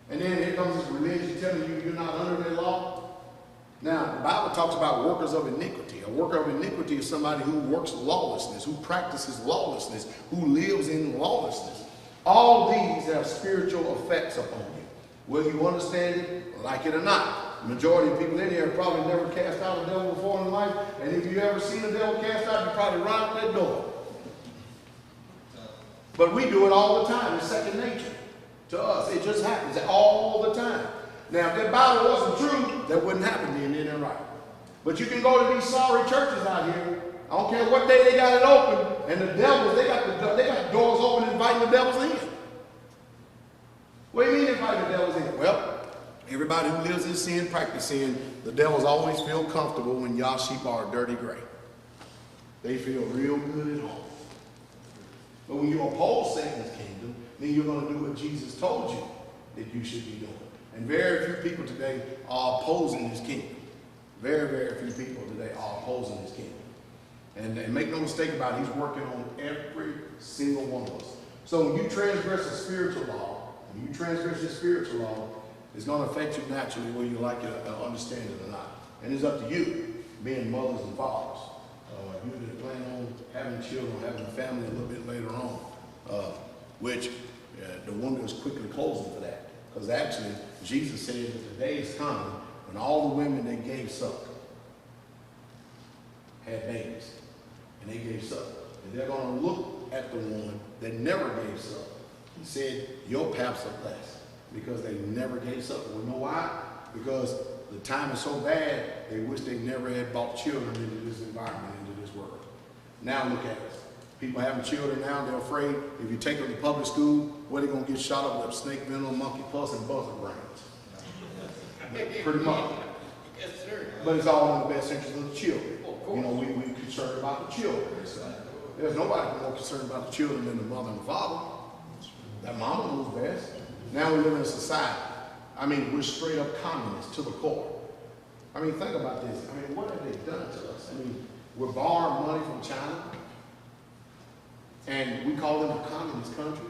Speaker 1: And then here comes this religion telling you you're not under that law. Now, the Bible talks about workers of iniquity. A worker of iniquity is somebody who works lawlessness, who practices lawlessness, who lives in lawlessness. All these have spiritual effects upon you, whether you understand it, like it or not. The majority of people in here have probably never cast out a devil before in life, and if you've ever seen a devil cast out, you probably run out that door. But we do it all the time. It's second nature. to us. It just happens all the time. Now, if that Bible wasn't true, that wouldn't happen then, isn't it right? But you can go to these sorry churches out here. I don't care what day they got it open, and the devils, they got doors open inviting the devils in. What do you mean inviting the devils in? Well, everybody who lives in sin, practice sin, the devils always feel comfortable when y'all sheep are dirty gray. They feel real good at home. But when you oppose Satan's kingdom, then you're going to do what Jesus told you that you should be doing. And very few people today are opposing his kingdom. Very, very few people today are opposing his kingdom. And make no mistake about it, he's working on every single one of us. So when you transgress a spiritual law, when you transgress your spiritual law, it's going to affect you naturally whether you like it or understand it or not. And it's up to you, being mothers and fathers. You that plan on having children, having a family a little bit later on, which the window is quickly closing for that. Because actually, Jesus said that the day is coming when all the women that gave suck had babies. And they gave suck. And they're going to look at the one that never gave suck. He said, your paps are blessed because they never gave suck. Well, you know why? Because the time is so bad, they wish they never had brought children into this environment, into this world. Now look at us. People having children now, they're afraid if you take them to public school, what are they going to get shot up with? Snake venom, monkey pus, and buzzer brains. Pretty much.
Speaker 2: Yes, sir.
Speaker 1: But it's all in the best interest of the children. You know, we're concerned about the children. There's nobody more concerned about the children than the mother and the father. That mama knows best. Now we live in a society. I mean, we're straight up communists to the core. I mean, think about this. I mean, what have they done to us? I mean, we're borrowing money from China, and we call them a communist country.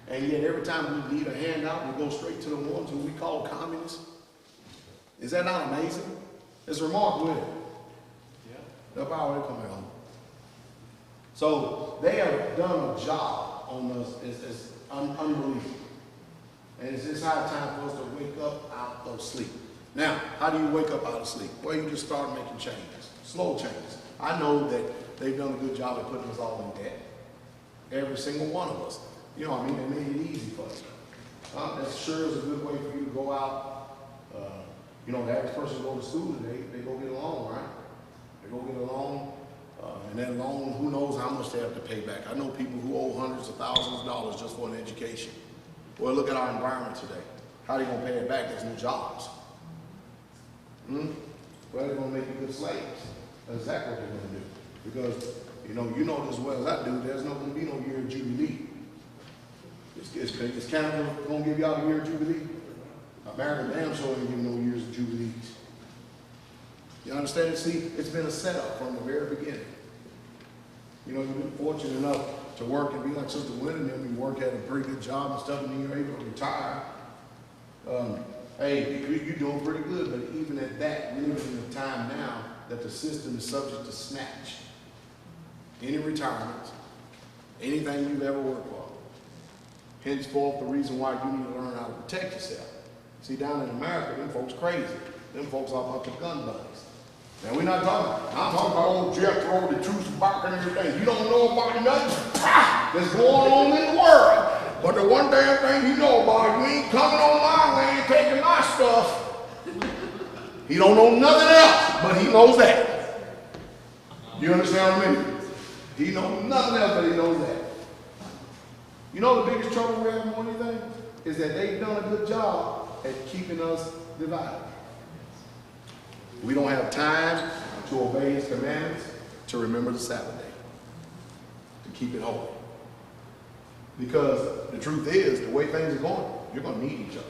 Speaker 1: And yet every time we need a handout, we go straight to the ones who we call communists. Is that not amazing? It's remarkable, isn't it? Yeah. That's how they come out. So they have done a job on us. It's unbelievable. And it's just high time for us to wake up out of sleep. Now, how do you wake up out of sleep? Well, you just start making changes, slow changes. I know that they've done a good job of putting us all in debt. Every single one of us. You know what I mean? They made it easy for us. That sure is a good way for you to go out. You know, the average person go to school today, they go get a loan, right? They go get a loan, and that loan, who knows how much they have to pay back. I know people who owe hundreds of thousands of dollars just for an education. Well, look at our environment today. How are they going to pay it back? There's no jobs. Well, they're going to make you good slaves. That's exactly what they're going to do. Because, you know as well as I do, there's not going to be no year of Jubilee. Is Canada going to give y'all a year of Jubilee? American damn sure ain't giving no years of Jubilees. You understand it? See, it's been a setup from the very beginning. You know, you've been fortunate enough to work and be like Sister Wynn and them. You work at a pretty good job and stuff, and then you're able to retire. Hey, you're doing pretty good, but even at that, we're living in a time now that the system is subject to snatch. Any retirements, anything you've ever worked for. Henceforth, the reason why you need to learn how to protect yourself. See, down in America, them folks crazy. Them folks are about the gun buddies. Now, we're not I'm talking about old Jethro, the truth about and everything. You don't know about nothing that's going on in the world. But the one damn thing you know about, you ain't coming on my land taking my stuff. He don't know nothing else, but he knows that. You understand what I mean? He knows nothing else, but he knows that. You know the biggest trouble we have more than anything? Is that they've done a good job at keeping us divided. We don't have time to obey his commandments, to remember the Sabbath day, to keep it holy. Because the truth is, the way things are going, you're going to need each other.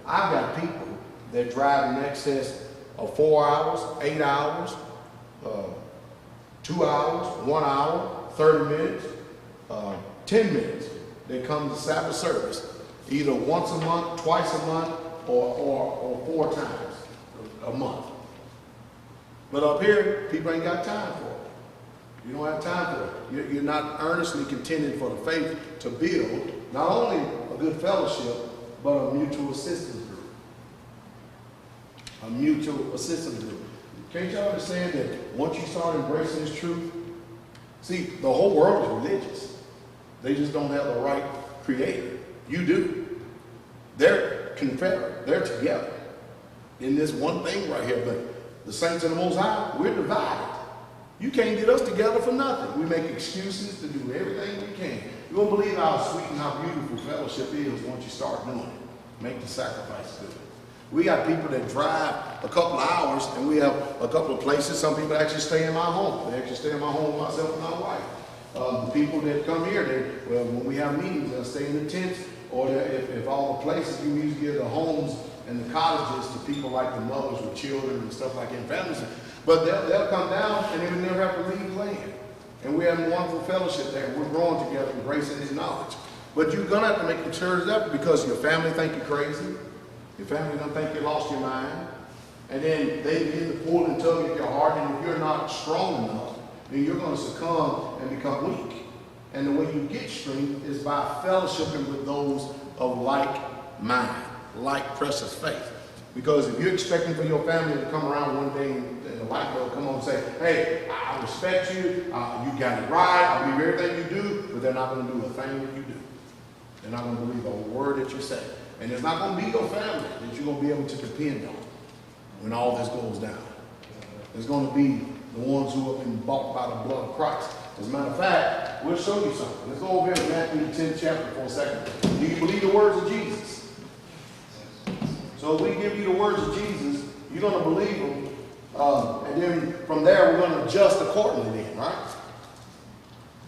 Speaker 1: I've got people that drive in excess of 4 hours, 8 hours, 2 hours, 1 hour, 30 minutes, 10 minutes. They come to Sabbath service either once a month, twice a month, or 4 times a month. But up here, people ain't got time for it. You don't have time for it. You're not earnestly contending for the faith to build not only a good fellowship, but a mutual assistance group. A mutual assistance group. Can't y'all understand that once you start embracing this truth, see, the whole world is religious. They just don't have the right creator. You do. They're confederate. They're together in this one thing right here. But the saints of the Most High, we're divided. You can't get us together for nothing. We make excuses to do everything we can. You won't believe how sweet and how beautiful fellowship is once you start doing it. Make the sacrifice to do it. We got people that drive a couple of hours, and we have a couple of places. Some people actually stay in my home. They actually stay in my home, myself and my wife. The people that come here, when we have meetings, they'll stay in the tents, or if all the places you usually get the homes and the cottages to people like the mothers with children and stuff like that, and families. But they'll come down and they would never have to leave land. And we have a wonderful fellowship there. We're growing together in grace and in knowledge. But you're going to have to make the church up because your family think you're crazy. Your family don't think you lost your mind. And then they begin to pull and tug at your heart. And if you're not strong enough, then you're going to succumb and become weak. And the way you get strength is by fellowshipping with those of like mind, like precious faith. Because if you're expecting for your family to come around one day and the light bulb come on and say, hey, I respect you, you got it right, I believe everything you do, but they're not going to do a thing that you do. They're not going to believe a word that you say. And it's not going to be your family that you're going to be able to depend on when all this goes down. It's going to be the ones who have been bought by the blood of Christ. As a matter of fact, we'll show you something. Let's go over here to Matthew the 10th chapter for a second. Do you believe the words of Jesus? So if we give you the words of Jesus, you're going to believe them. And then from there, we're going to adjust accordingly then, right?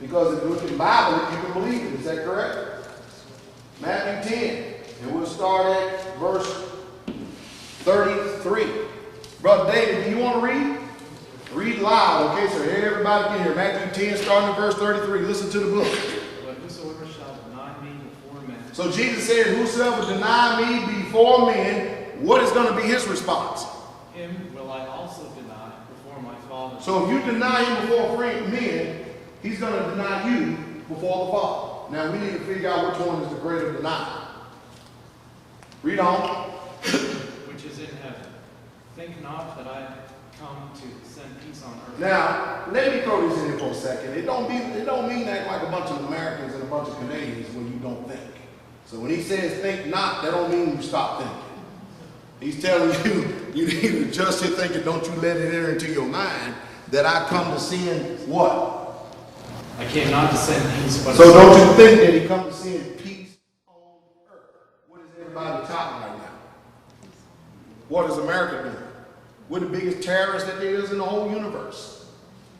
Speaker 1: Because if you look at the Bible, you can believe it. Is that correct? Matthew 10. And we'll start at verse 33. Brother David, do you want to read? Read loud, okay, so everybody can hear. Matthew 10, starting at verse 33. Listen to the book.
Speaker 2: But whosoever shall deny me before men.
Speaker 1: So Jesus said, whosoever deny me before men, what is going to be his response?
Speaker 2: Him will I also deny before my Father.
Speaker 1: So if you deny him before men, he's going to deny you before the Father. Now we need to figure out which one is the greater denial. Read on.
Speaker 2: Which is in heaven. Think not that I come to send peace on earth.
Speaker 1: Now, let me throw this in here for a second. It don't mean act like a bunch of Americans and a bunch of Canadians when you don't think. So when he says think not, that don't mean you stop thinking. He's telling you, you need to adjust your thinking. Don't you let it enter into your mind that I come to send what?
Speaker 2: I came not to send peace, but
Speaker 1: so don't you think that he come to send peace on earth? What is everybody talking right now? What is America doing? We're the biggest terrorists that there is in the whole universe.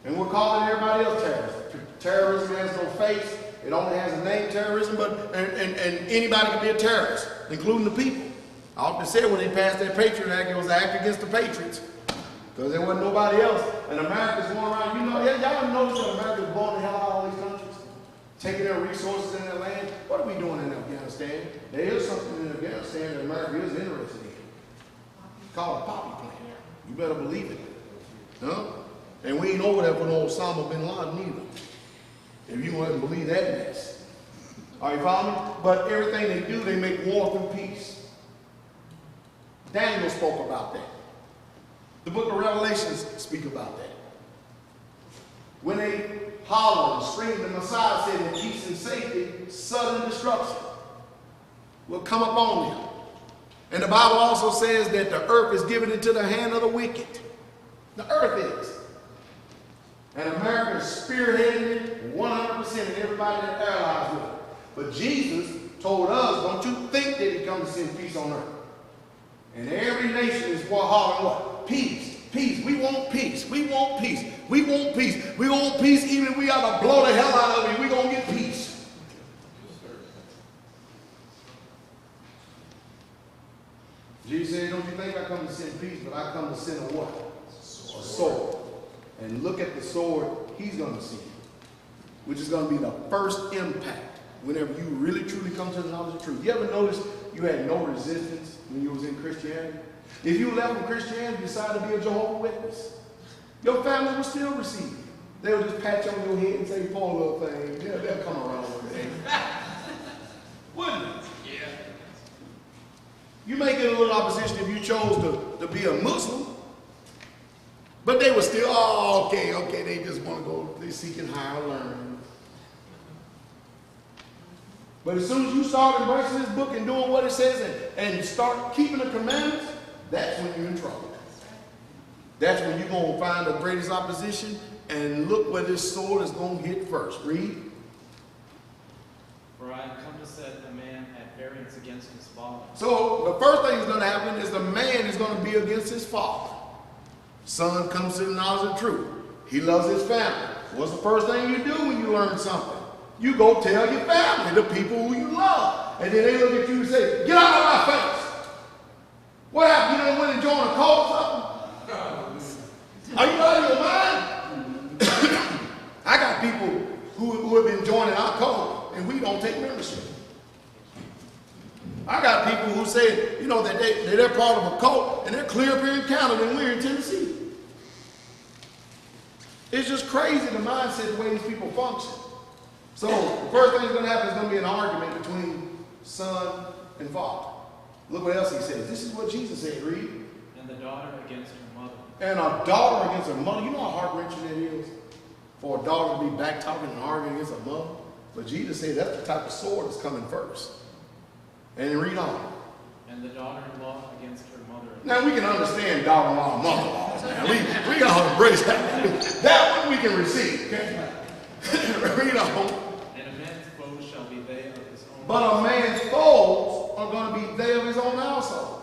Speaker 1: And we're calling everybody else terrorists. Terrorism has no face. It only has a name, terrorism, but and anybody can be a terrorist, including the people. I often said when they passed that Patriot Act, it was an act against the Patriots. Because there wasn't nobody else. And America's going around, y'all notice that America's blowing the hell out of all these countries? Taking their resources in their land. What are we doing in Afghanistan? There is something in Afghanistan that America is interested in. It's called a poppy plant. You better believe it. Huh? And we ain't over there for no Osama bin Laden either. If you want to believe that mess. Are you following me? But everything they do, they make war through peace. Daniel spoke about that. The book of Revelations speak about that. When they hollered and screamed, the Messiah said in peace and safety, sudden destruction will come upon them. And the Bible also says that the earth is given into the hand of the wicked. The earth is. And America is spearheading it 100% and everybody that allies with it. But Jesus told us, don't you think that he comes to send peace on earth. And every nation is hollering what? Peace. Peace. We want peace. We want peace. We want peace. We want peace even if we got to blow the hell out of it. We're going to get peace. Jesus said, don't you think I come to send peace, but I come to send a what? A sword. And look at the sword he's going to send, which is going to be the first impact whenever you really truly come to the knowledge of truth. You ever notice you had no resistance when you was in Christianity? If you left from Christianity and decided to be a Jehovah's Witness, your family will still receive you. They'll just pat you on your head and say, poor little thing. They'll come around one day. Wouldn't it? Yeah. You may get a little opposition if you chose to be a Muslim. But they were still, okay, they just want to go, they're seeking higher learning. But as soon as you start embracing this book and doing what it says and start keeping the commandments, that's when you're in trouble. That's when you're going to find the greatest opposition. And look where this sword is going to hit first. Read.
Speaker 2: For I have come to set a man at variance against his father.
Speaker 1: So the first thing that's going to happen is the man is going to be against his father. Son comes to the knowledge of truth. He loves his family. What's the first thing you do when you learn something? You go tell your family, the people who you love. And then they look at you and say, get out of my face. What happened? You done went and joined a cult or something? Are you out of your mind? I got people who have been joining our cult and we don't take membership. I got people who say, you know, that they're part of a cult and they're clear up here in Canada and we're in Tennessee. It's just crazy the mindset, the way these people function. So the first thing that's going to happen is going to be an argument between son and father. Look what else he says. This is what Jesus said, read.
Speaker 2: And the daughter against her mother.
Speaker 1: And a daughter against her mother. You know how heart-wrenching that is? For a daughter to be back-talking and arguing against her mother. But Jesus said that's the type of sword that's coming first. And read on.
Speaker 2: And the daughter-in-law against her mother.
Speaker 1: Now we can understand daughter-in-law and mother-in-law. We got to embrace that. That one we can receive. Okay? Read on.
Speaker 2: And a man's foes shall be they of his own.
Speaker 1: But a man's foes are going to be they of his own household.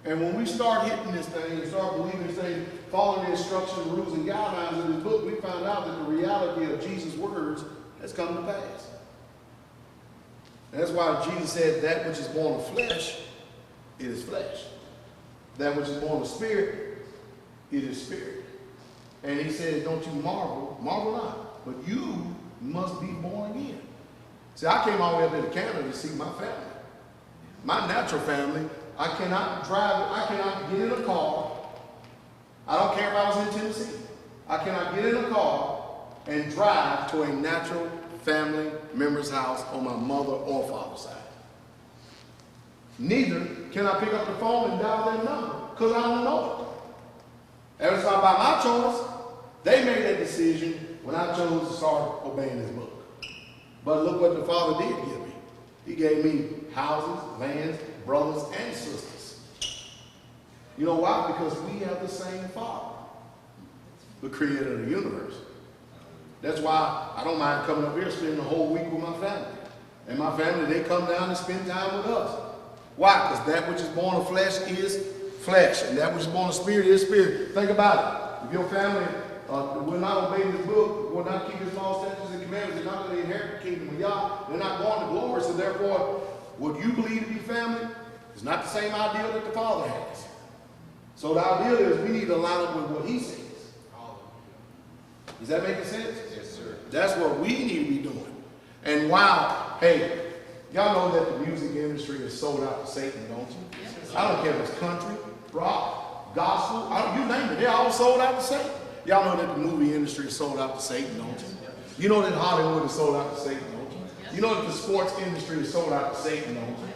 Speaker 1: And when we start hitting this thing and start believing this thing, following the instructions, rules, and guidelines of this book, we find out that the reality of Jesus' words has come to pass. And that's why Jesus said, that which is born of flesh, it is flesh. That which is born of spirit, it is spirit. And he said, don't you marvel not, but you must be born again. See, I came all the way up into Canada to see my family. My natural family, I cannot drive, I cannot get in a car. I don't care if I was in Tennessee. I cannot get in a car and drive to a natural family member's house on my mother or father's side. Neither can I pick up the phone and dial their number because I don't know it. Ever since by my choice, they made that decision when I chose to start obeying this book. But look what the Father did give me. He gave me houses, lands, brothers, and sisters. You know why? Because we have the same Father, the creator of the universe. That's why I don't mind coming up here and spending the whole week with my family. And my family, they come down and spend time with us. Why? Because that which is born of flesh is flesh, and that which is born of spirit is spirit. Think about it. If your family will not obey this book, will not keep his laws, statutes, and commandments, they're not going to inherit the kingdom of Yah. They're not going to glory. So therefore, what you believe to be family is not the same ideal that the Father has. So the ideal is we need to line up with what he says. Does that make sense?
Speaker 3: Yes, sir.
Speaker 1: That's what we need to be doing. And wow, hey, y'all know that the music industry is sold out to Satan, don't you? Yes. I don't care if it's country, rock, gospel, you name it, they're all sold out to Satan. Y'all know that the movie industry is sold out to Satan, don't you? You know that Hollywood is sold out to Satan, don't you? You know that the sports industry is sold out to Satan, don't you?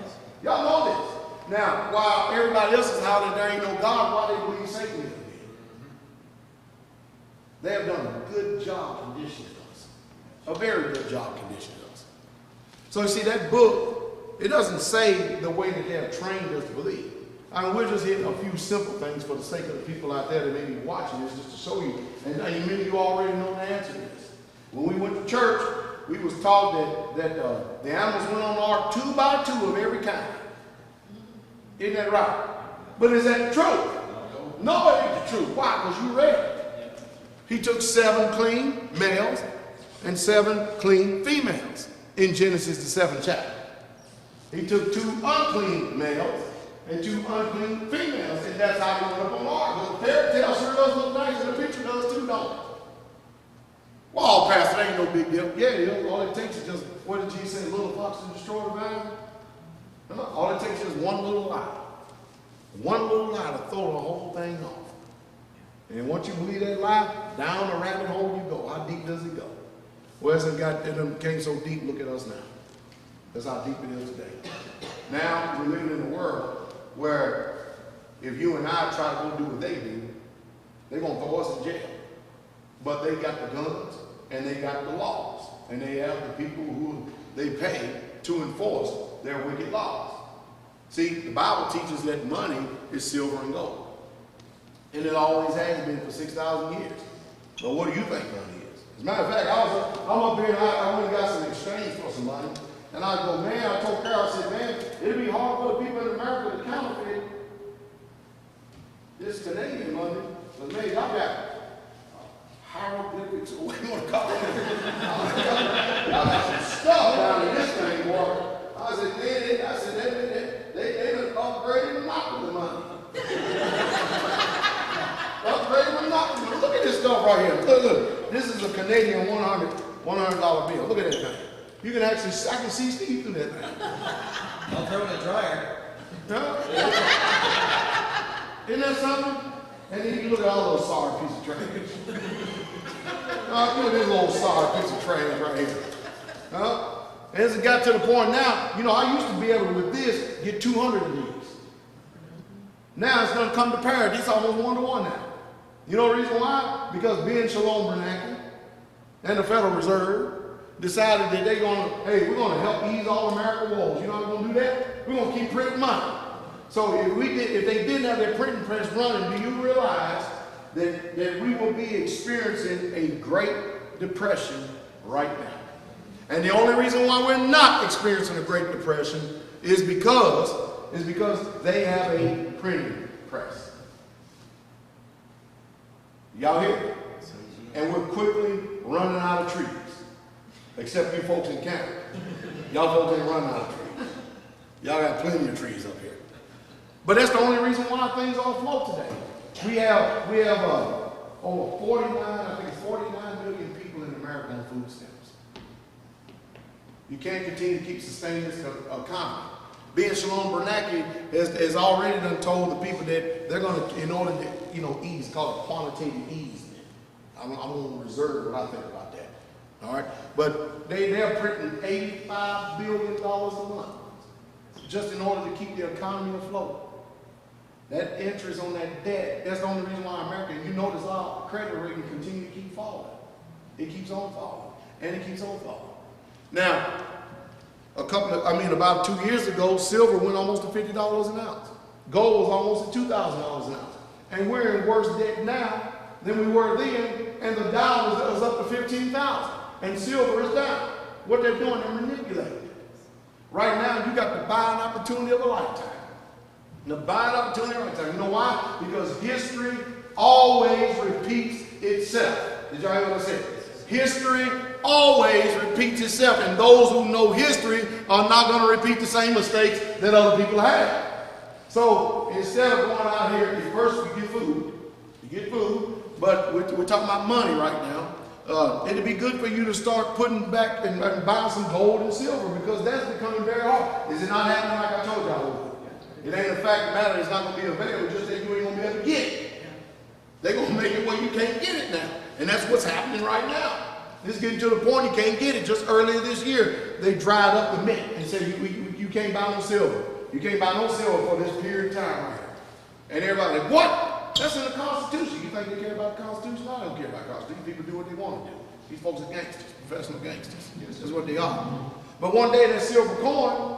Speaker 1: Y'all know this. Now, while everybody else is hollering there ain't no God, why they believe Satan is? They have done a good job conditioning us. A very good job conditioning us. So you see, that book, it doesn't say the way that they have trained us to believe. I mean, we're just hitting a few simple things for the sake of the people out there that may be watching this, just to show you. And many of you already know the answer to this. When we went to church, we was taught that the animals went on the ark 2 by 2 of every kind. Isn't that right? But is that the truth? No, it ain't the truth. Why? Because you read it. He took 7 clean males and 7 clean females in Genesis, the 7th chapter. He took 2 unclean males and 2 unclean females, and that's how he went up on the ark. The fairy tale sure does look nice, and the picture does too, don't it? Well, Pastor, ain't no big deal. Yeah, it is. All it takes is just, what did Jesus say, little fox to destroy the vine? No, all it takes is one little lie. One little lie to throw the whole thing off. And once you believe that lie, down the rabbit hole you go. How deep does it go? Well, it came so deep, look at us now. That's how deep it is today. Now, we're living in a world where if you and I try to go do what they do, they're going to throw us in jail. But they got the guns, and they got the laws, and they have the people who they pay to enforce their wicked laws. See, the Bible teaches that money is silver and gold. And it always has been for 6,000 years. But what do you think money is? As a matter of fact, I'm up here and I went and got some exchange for some money. And I go, man, I told Carol, I said, man, it'd be hard for the people in America to counterfeit this Canadian money. But man, y'all got hieroglyphics, or what you want to call it. Y'all got some stuff down in this thing, boy. I said, man, they done upgraded the knock with the money. Upgraded the knock with the money. Look at this stuff right here. Look. This is a Canadian $100 bill. Look at that thing. You can actually, I can see Steve through that thing.
Speaker 2: I'll throw it in the dryer.
Speaker 1: Huh? Isn't that something? And then you look at all those sorry pieces of trash. Look at this little sorry piece of trash right here. Huh? And as it got to the point now, you know, I used to be able to, with this, get 200 of these. Now it's going to come to parity. It's almost 1-to-1 now. You know the reason why? Because Ben Shalom Bernanke and the Federal Reserve decided that they're going to, hey, we're going to help ease all American woes. You know how we're going to do that? We're going to keep printing money. So if they didn't have their printing press running, do you realize that we will be experiencing a Great Depression right now? And the only reason why we're not experiencing a Great Depression is because they have a printing press. Y'all hear? And we're quickly running out of trees. Except you folks in Canada. Y'all folks ain't running out of trees. Y'all got plenty of trees up here. But that's the only reason why things are afloat today. We have over 49 million people in America on food stamps. You can't continue to keep sustaining this economy. Ben Shalom Bernanke has already done told the people that they're going to, in order to, ease, it's called a quantitative easement. I'm going to reserve what I think about that. All right? But they're printing $85 billion a month just in order to keep the economy afloat. That interest on that debt, that's the only reason why America, you notice our credit rating continue to keep falling. It keeps on falling. And it keeps on falling. Now, about 2 years ago, silver went almost to $50 an ounce. Gold was almost at $2,000 an ounce. And we're in worse debt now than we were then, and the Dow is up to 15,000, and silver is down. What they're doing, they're manipulating it. Right now, you got the buying opportunity of a lifetime. The buying opportunity of a lifetime. You know why? Because history always repeats itself. Did y'all hear what I said? History always repeats itself, and those who know history are not going to repeat the same mistakes that other people have. So instead of going out here, first you get food, but we're talking about money right now. It'd be good for you to start putting back and buying some gold and silver, because that's becoming very hard. Is it not happening like I told y'all? It ain't a fact of the matter, it's not going to be available, just that you ain't going to be able to get it. They're going to make it where you can't get it now. And that's what's happening right now. It's getting to the point you can't get it. Just earlier this year, they dried up the mint and said you can't buy no silver. You can't buy no silver for this period of time right here. And everybody's like, what? That's in the Constitution. You think they care about the Constitution? I don't care about the Constitution. People do what they want to do. These folks are gangsters, professional gangsters. That's what they are. But one day that silver coin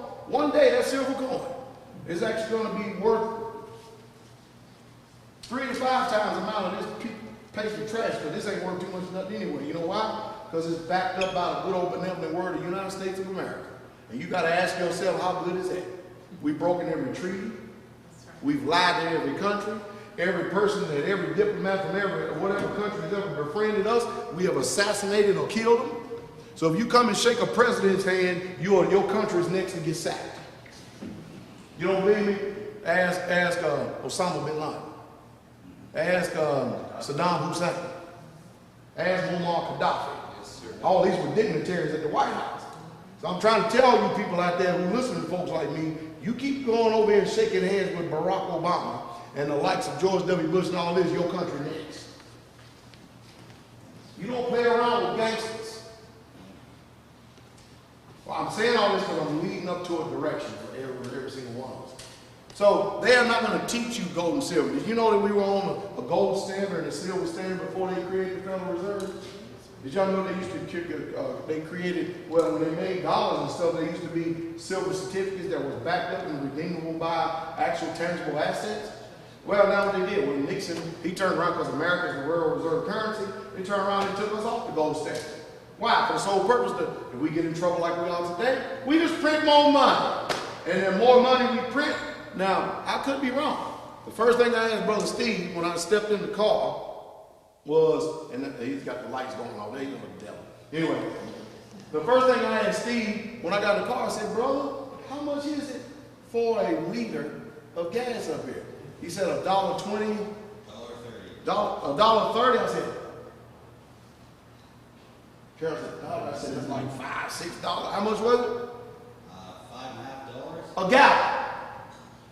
Speaker 1: is actually going to be worth 3 to 5 times the amount of this piece of trash, because this ain't worth too much nothing anyway. You know why? Because it's backed up by the good old benevolent word of the United States of America. And you got to ask yourself, how good is that? We've broken every treaty. We've lied to every country. Every person, every diplomat from whatever country has ever befriended us, we have assassinated or killed them. So if you come and shake a president's hand, your country is next to get sacked. You don't believe me? Ask Osama bin Laden. Ask Saddam Hussein. Ask Muammar Gaddafi. All these were dignitaries at the White House. So I'm trying to tell you people out there who listen to folks like me, you keep going over here and shaking hands with Barack Obama and the likes of George W. Bush and all this, your country next. You don't play around with gangsters. Well, I'm saying all this because I'm leading up to a direction for every single one of us. So they are not going to teach you gold and silver. Did you know that we were on a gold standard and a silver standard before they created the Federal Reserve? Did y'all know they used to, they created, well, when they made dollars and stuff, they used to be silver certificates that was backed up and redeemable by actual tangible assets? Well, now what they did, when Nixon, he turned around because America is the world reserve currency, they turned around and took us off the gold standard. Why? For the sole purpose that if we get in trouble like we are today, we just print more money. And the more money we print, now, I could be wrong. The first thing I asked Brother Steve when I stepped in the car was, and he's got the lights going all day, he's a devil. Anyway, the first thing I asked Steve when I got in the car, I said, brother, how much is it for a liter of gas up here? He said $1.20. $1.30. I said, Carol said, $1. I said, it's like $5, $6. How much was it? $5.50. A gallon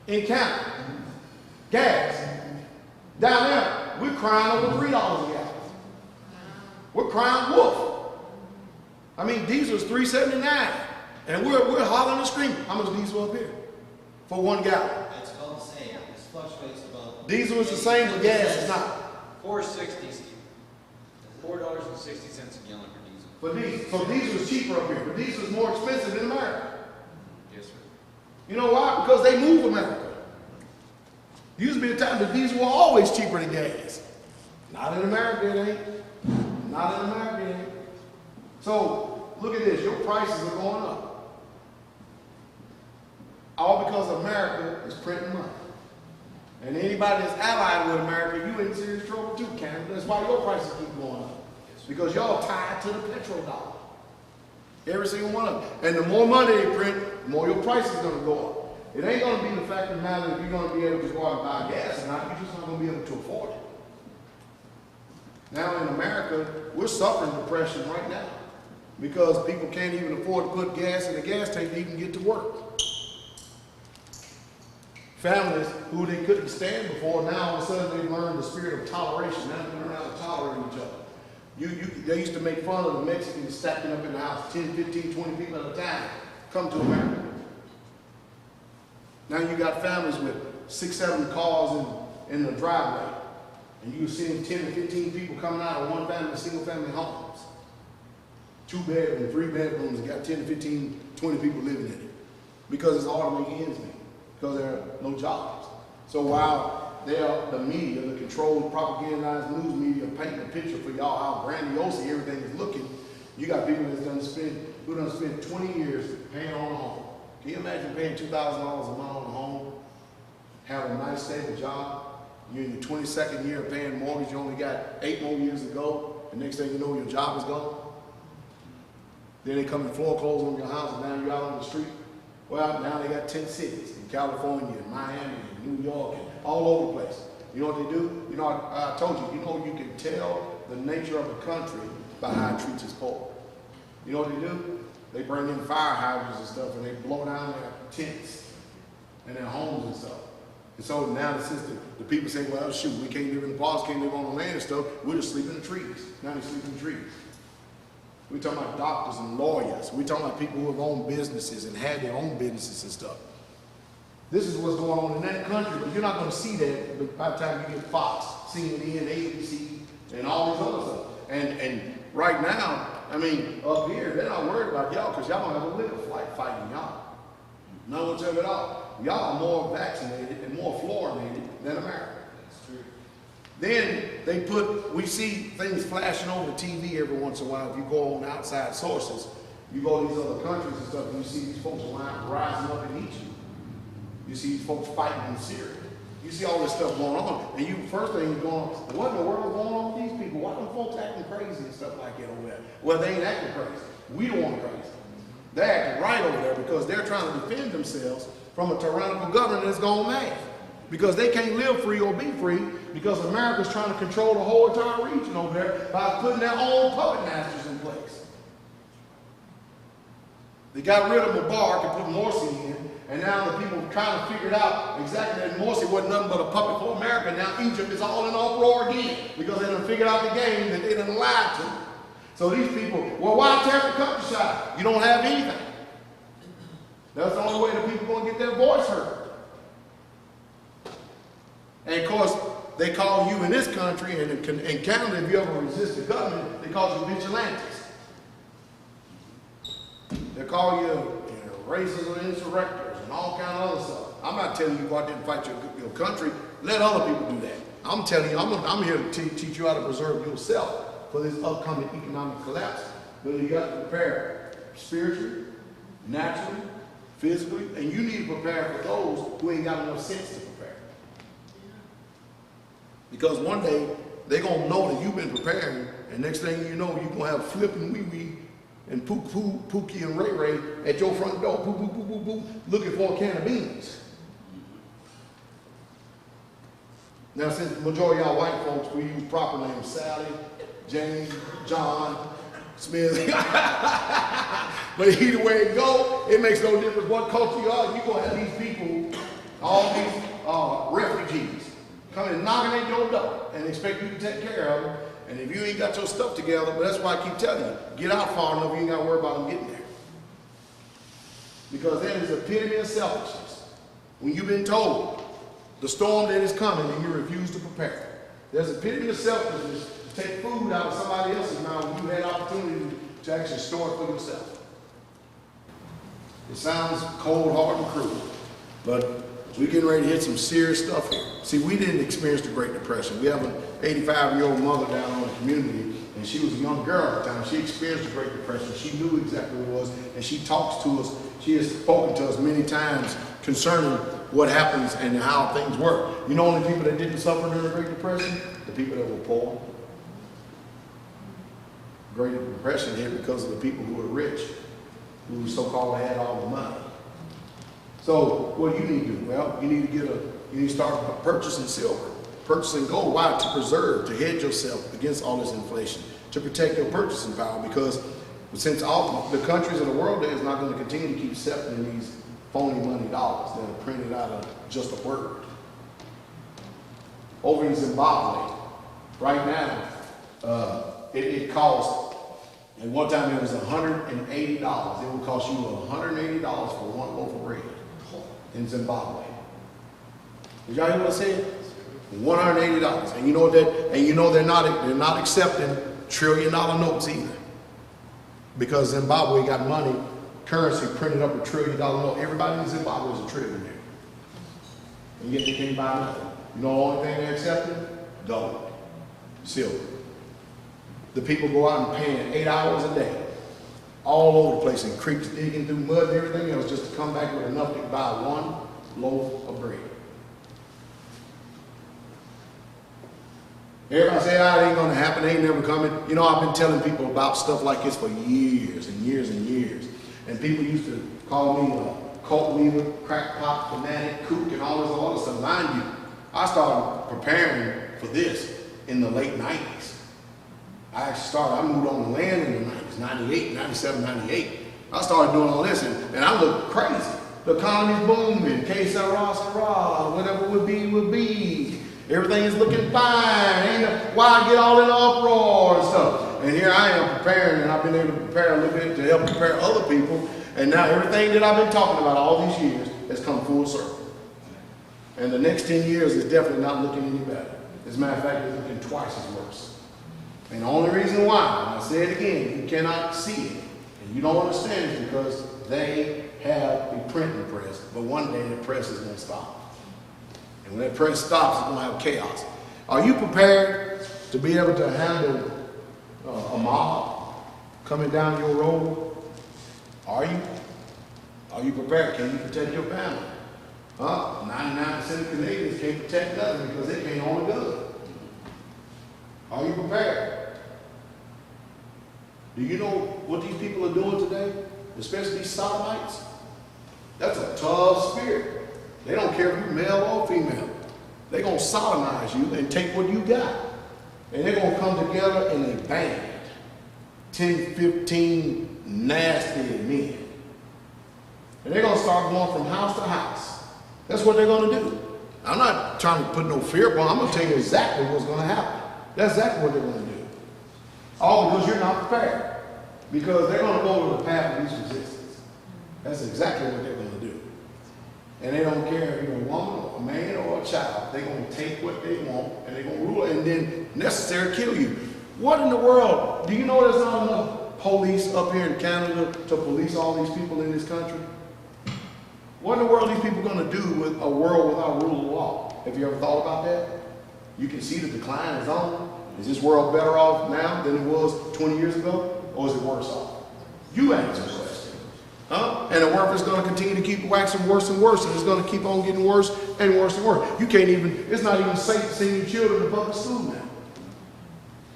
Speaker 1: in Canada. Gas. Down there, we're crying over $3 a gallon. We're crying wolf. I mean, diesel's $3.79, and we're hollering and screaming. How much diesel up here for 1 gallon?
Speaker 3: It's about the same. It fluctuates about.
Speaker 1: Diesel is the same, but gas is not.
Speaker 4: $4.60. $4.60 a gallon for diesel.
Speaker 1: For diesel, so diesel is cheaper up here. But diesel is more expensive in America.
Speaker 4: Yes, sir.
Speaker 1: You know why? Because they move America. Used to be a time that diesel were always cheaper than gas. Not in America, it ain't. Not in America, it ain't. So, look at this. Your prices are going up. All because America is printing money. And anybody that's allied with America, you in serious trouble too, Canada. That's why your prices keep going up. Because y'all tied to the petrodollar. Every single one of them. And the more money they print, the more your price is going to go up. It ain't going to be the fact of the matter if you're going to be able to go out and buy gas or not. You're just not going to be able to afford it. Now in America, we're suffering depression right now because people can't even afford to put gas in the gas tank to even get to work. Families who they couldn't stand before, now all of a sudden they've learned the spirit of toleration. Now they learn how to tolerate each other. They used to make fun of the Mexicans stacking up in the house, 10, 15, 20 people at a time. Come to America. Now you got families with 6, 7 cars in the driveway. And you're seeing 10 to 15 people coming out of one family, single family homes. 2 bedrooms, 3 bedrooms, and got 10 to 15, 20 people living in it. Because it's hard to make ends meet. Because there are no jobs. So while the media, the controlled, propagandized news media painting a picture for y'all how grandiose everything is looking, you got people who done spend 20 years paying on a home. Can you imagine paying $2,000 a month on a home, have a nice stable job, you're in your 22nd year of paying mortgage, you only got 8 more years to go, and next thing you know your job is gone? Then they come and foreclose on your house and now you're out on the street. Well, now they got 10 cities in California, and Miami, and New York, and all over the place. You know what they do? You know, I told you, you can tell the nature of a country by how it treats its poor. You know what they do? They bring in fire hydrants and stuff, and they blow down their tents and their homes and stuff. And so now since the people say, well, shoot, we can't live in the parks, can't live on the land and stuff, we'll just sleep in the trees. Now they sleep in the trees. We're talking about doctors and lawyers. We're talking about people who have owned businesses and had their own businesses and stuff. This is what's going on in that country, but you're not going to see that by the time you get Fox, CNN, ABC, and all this other stuff. And right now, I mean, up here, they're not worried about y'all because y'all don't have a liquor fighting y'all. No one's ever at all. Y'all are more vaccinated and more fluoridated than America.
Speaker 4: That's true.
Speaker 1: Then we see things flashing over the TV every once in a while. If you go on outside sources, you go to these other countries and stuff, and you see these folks rising up in Egypt. You see these folks fighting in Syria. You see all this stuff going on, and first thing is going, what in the world is going on with these people? Why are folks acting crazy and stuff like that over there? Well, they ain't acting crazy. We the one crazy. They're acting right over there because they're trying to defend themselves from a tyrannical government that's gone mad. Because they can't live free or be free because America's trying to control the whole entire region over there by putting their own puppet masters in place. They got rid of Mubarak and put Morsi in, and now the people trying to figure it out exactly that Morsi wasn't nothing but a puppet for America. Now Egypt is all in uproar again because they done figured out the game that they done lied to. So these people, well, why tear the countryside? You don't have anything. That's the only way the people are going to get their voice heard. And of course, they call you in this country, and in Canada, if you ever resist the government, they call you vigilantes. They call you, racists and insurrectors and all kind of other stuff. I'm not telling you go out there and fight your country. Let other people do that. I'm telling you, I'm here to teach you how to preserve yourself for this upcoming economic collapse. But you got to prepare spiritually, naturally, physically, and you need to prepare for those who ain't got enough sense to prepare. Because one day, they're going to know that you've been preparing, and next thing you know, you're going to have Flip and Wee Wee and Pookie and Ray Ray at your front door, looking for a can of beans. Now, since the majority of y'all white folks, we use proper names, Sally, James, John, Smith. But either way it go, it makes no difference what culture you are. You're going to have these people, all these refugees, coming knocking at your door and expect you to take care of them. And if you ain't got your stuff together, but that's why I keep telling you, get out far enough, you ain't got to worry about them getting there. Because that is the epitome of selfishness. When you've been told the storm that is coming and you refuse to prepare. There's a epitome of selfishness to take food out of somebody else's mouth when you had opportunity to actually store it for yourself. It sounds cold, hard, and cruel, but we're getting ready to hit some serious stuff here. See, we didn't experience the Great Depression. We have an 85-year-old mother down on the community, and she was a young girl at the time. She experienced the Great Depression. She knew exactly what it was, and she talks to us. She has spoken to us many times concerning what happens and how things work. You know only people that didn't suffer during the Great Depression? The people that were poor. Great Depression hit because of the people who were rich, who so-called had all the money. So what do you need to do? Well, you need to start purchasing silver, purchasing gold. Why? To preserve, to hedge yourself against all this inflation, to protect your purchasing power, because since all the countries of the world is not going to continue to keep accepting these phony money dollars that are printed out of just a word. Over in Zimbabwe, right now, it costs, at one time it was $180. It will cost you $180 for one loaf of bread in Zimbabwe. Did y'all hear what I said? $180. And you know that, and you know they're not accepting $1 trillion notes either. Because Zimbabwe got money, currency printed up $1 trillion note. Everybody in Zimbabwe is a trillionaire. And yet they can't buy nothing. You know the only thing they're accepting? Gold, silver. The people go out and paying 8 hours a day, all over the place, in creeks, digging through mud and everything else, just to come back with enough to buy one loaf of bread. Everybody say, it ain't gonna happen, it ain't never coming. You know, I've been telling people about stuff like this for years and years and years. And people used to call me a cult leader, crackpot, fanatic, kook, and all this other stuff. Mind you, I started preparing for this in the late 90s. I moved on the land in the 90s, 98, 97, 98. I started doing all this, and I looked crazy. The economy's booming, que sera, sera, whatever would be, would be. Everything is looking fine. Why get all in an uproar and stuff? And here I am preparing, and I've been able to prepare a little bit to help prepare other people. And now everything that I've been talking about all these years has come full circle. And the next 10 years is definitely not looking any better. As a matter of fact, it's looking twice as worse. And the only reason why, and I say it again, you cannot see it, and you don't understand it, because they have a printing press, but one day the press is going to stop. And when that press stops, it's going to have chaos. Are you prepared to be able to handle a mob coming down your road? Are you? Are you prepared? Can you protect your family? 99% of Canadians can't protect nothing because they can't own a gun. Are you prepared? Do you know what these people are doing today? Especially these sodomites? That's a tough spirit. They don't care if you're male or female. They're going to sodomize you and take what you got. And they're going to come together in a band. 10, 15 nasty men. And they're going to start going from house to house. That's what they're going to do. I'm not trying to put no fear upon them. I'm going to tell you exactly what's going to happen. That's exactly what they're going to do. All because you're not prepared. Because they're going to go to the path of least resistance. That's exactly what they're going to do. And they don't care if you're a woman or a man or a child. They're going to take what they want and they're going to rule it and then necessarily kill you. What in the world? Do you know there's not enough police up here in Canada to police all these people in this country? What in the world are these people going to do with a world without rule of law? Have you ever thought about that? You can see the decline is on. Is this world better off now than it was 20 years ago? Or is it worse off? You answer the question. Huh? And the world is going to continue to keep waxing worse and worse, and it's going to keep on getting worse and worse and worse. You can't even, it's not even safe to send your children to public school now.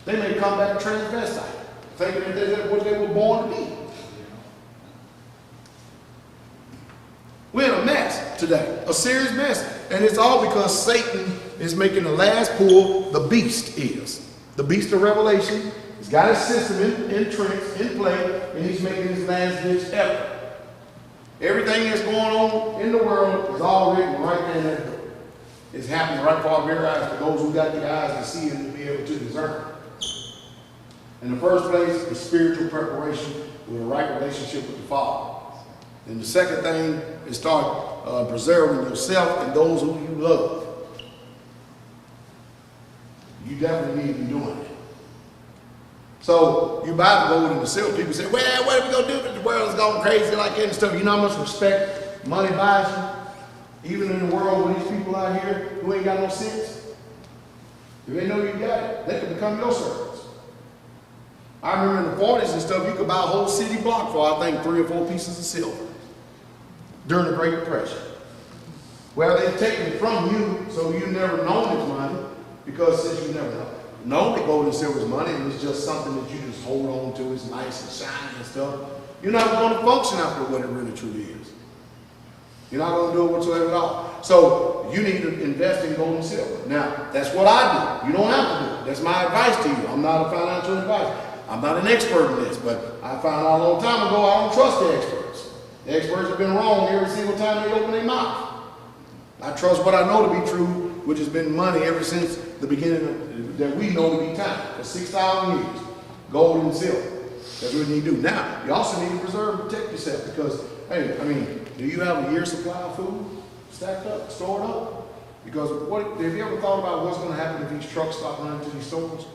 Speaker 1: They may come back transvestite, thinking that that's what they were born to be. We're in a mess today, a serious mess. And it's all because Satan is making the last pull. The beast is. The beast of Revelation. He's got his system entrenched, in play, and he's making his last ditch effort. Everything that's going on in the world is all written right there in that book. It's happening right before our very eyes for those who got the eyes to see and to be able to discern. In the first place, is spiritual preparation with a right relationship with the Father. And the second thing is start preserving yourself and those who you love. You definitely need to be doing it. So you buy the gold and the silver. People say, well, what are we going to do if the world is going crazy like that and stuff? You know how much respect money buys you? Even in the world with these people out here who ain't got no sense. If they know you got it, they can become your servants. I remember in the 40s and stuff, you could buy a whole city block for, I think, 3 or 4 pieces of silver during the Great Depression. Well, they've taken it from you, so you never known it's money, because since you never know that gold and silver is money, and it's just something that you just hold on to, it's nice and shiny and stuff, you're not going to function after what it really truly is. You're not going to do it whatsoever at all. So you need to invest in gold and silver. Now, that's what I do. You don't have to do it. That's my advice to you. I'm not a financial advisor. I'm not an expert in this, but I found out a long time ago I don't trust the experts. The experts have been wrong every single time they open their mouth. I trust what I know to be true, which has been money ever since the beginning that we know to be time, for 6,000 years. Gold and silver. That's what you need to do. Now, you also need to preserve and protect yourself because, hey, I mean, do you have a year's supply of food stacked up, stored up? Because have you ever thought about what's going to happen if these trucks stop running to these stores?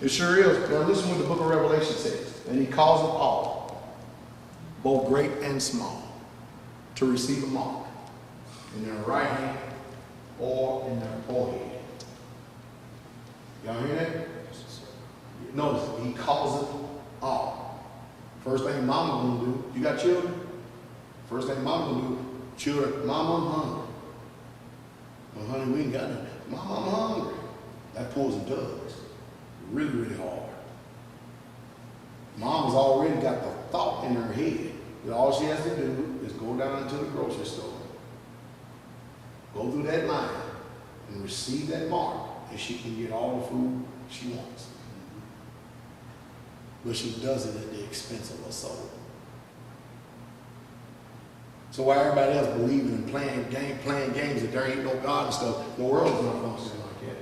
Speaker 1: It sure is. Now listen what the book of Revelation says. And he calls them all, both great and small, to receive a mark in their right hand or in their forehead. Y'all hear that? Notice, he calls it all. First thing mama gonna do, you got children? First thing mama gonna do, children, mama, I'm hungry. Well, honey, we ain't got nothing. Mama, I'm hungry. That pulls and tugs. Really, really hard. Mom's already got the thought in her head that all she has to do is go down into the grocery store, go through that line, and receive that mark, and she can get all the food she wants. But she does it at the expense of her soul. So while everybody else believing and playing games that there ain't no God and stuff, the world is not functioning like that.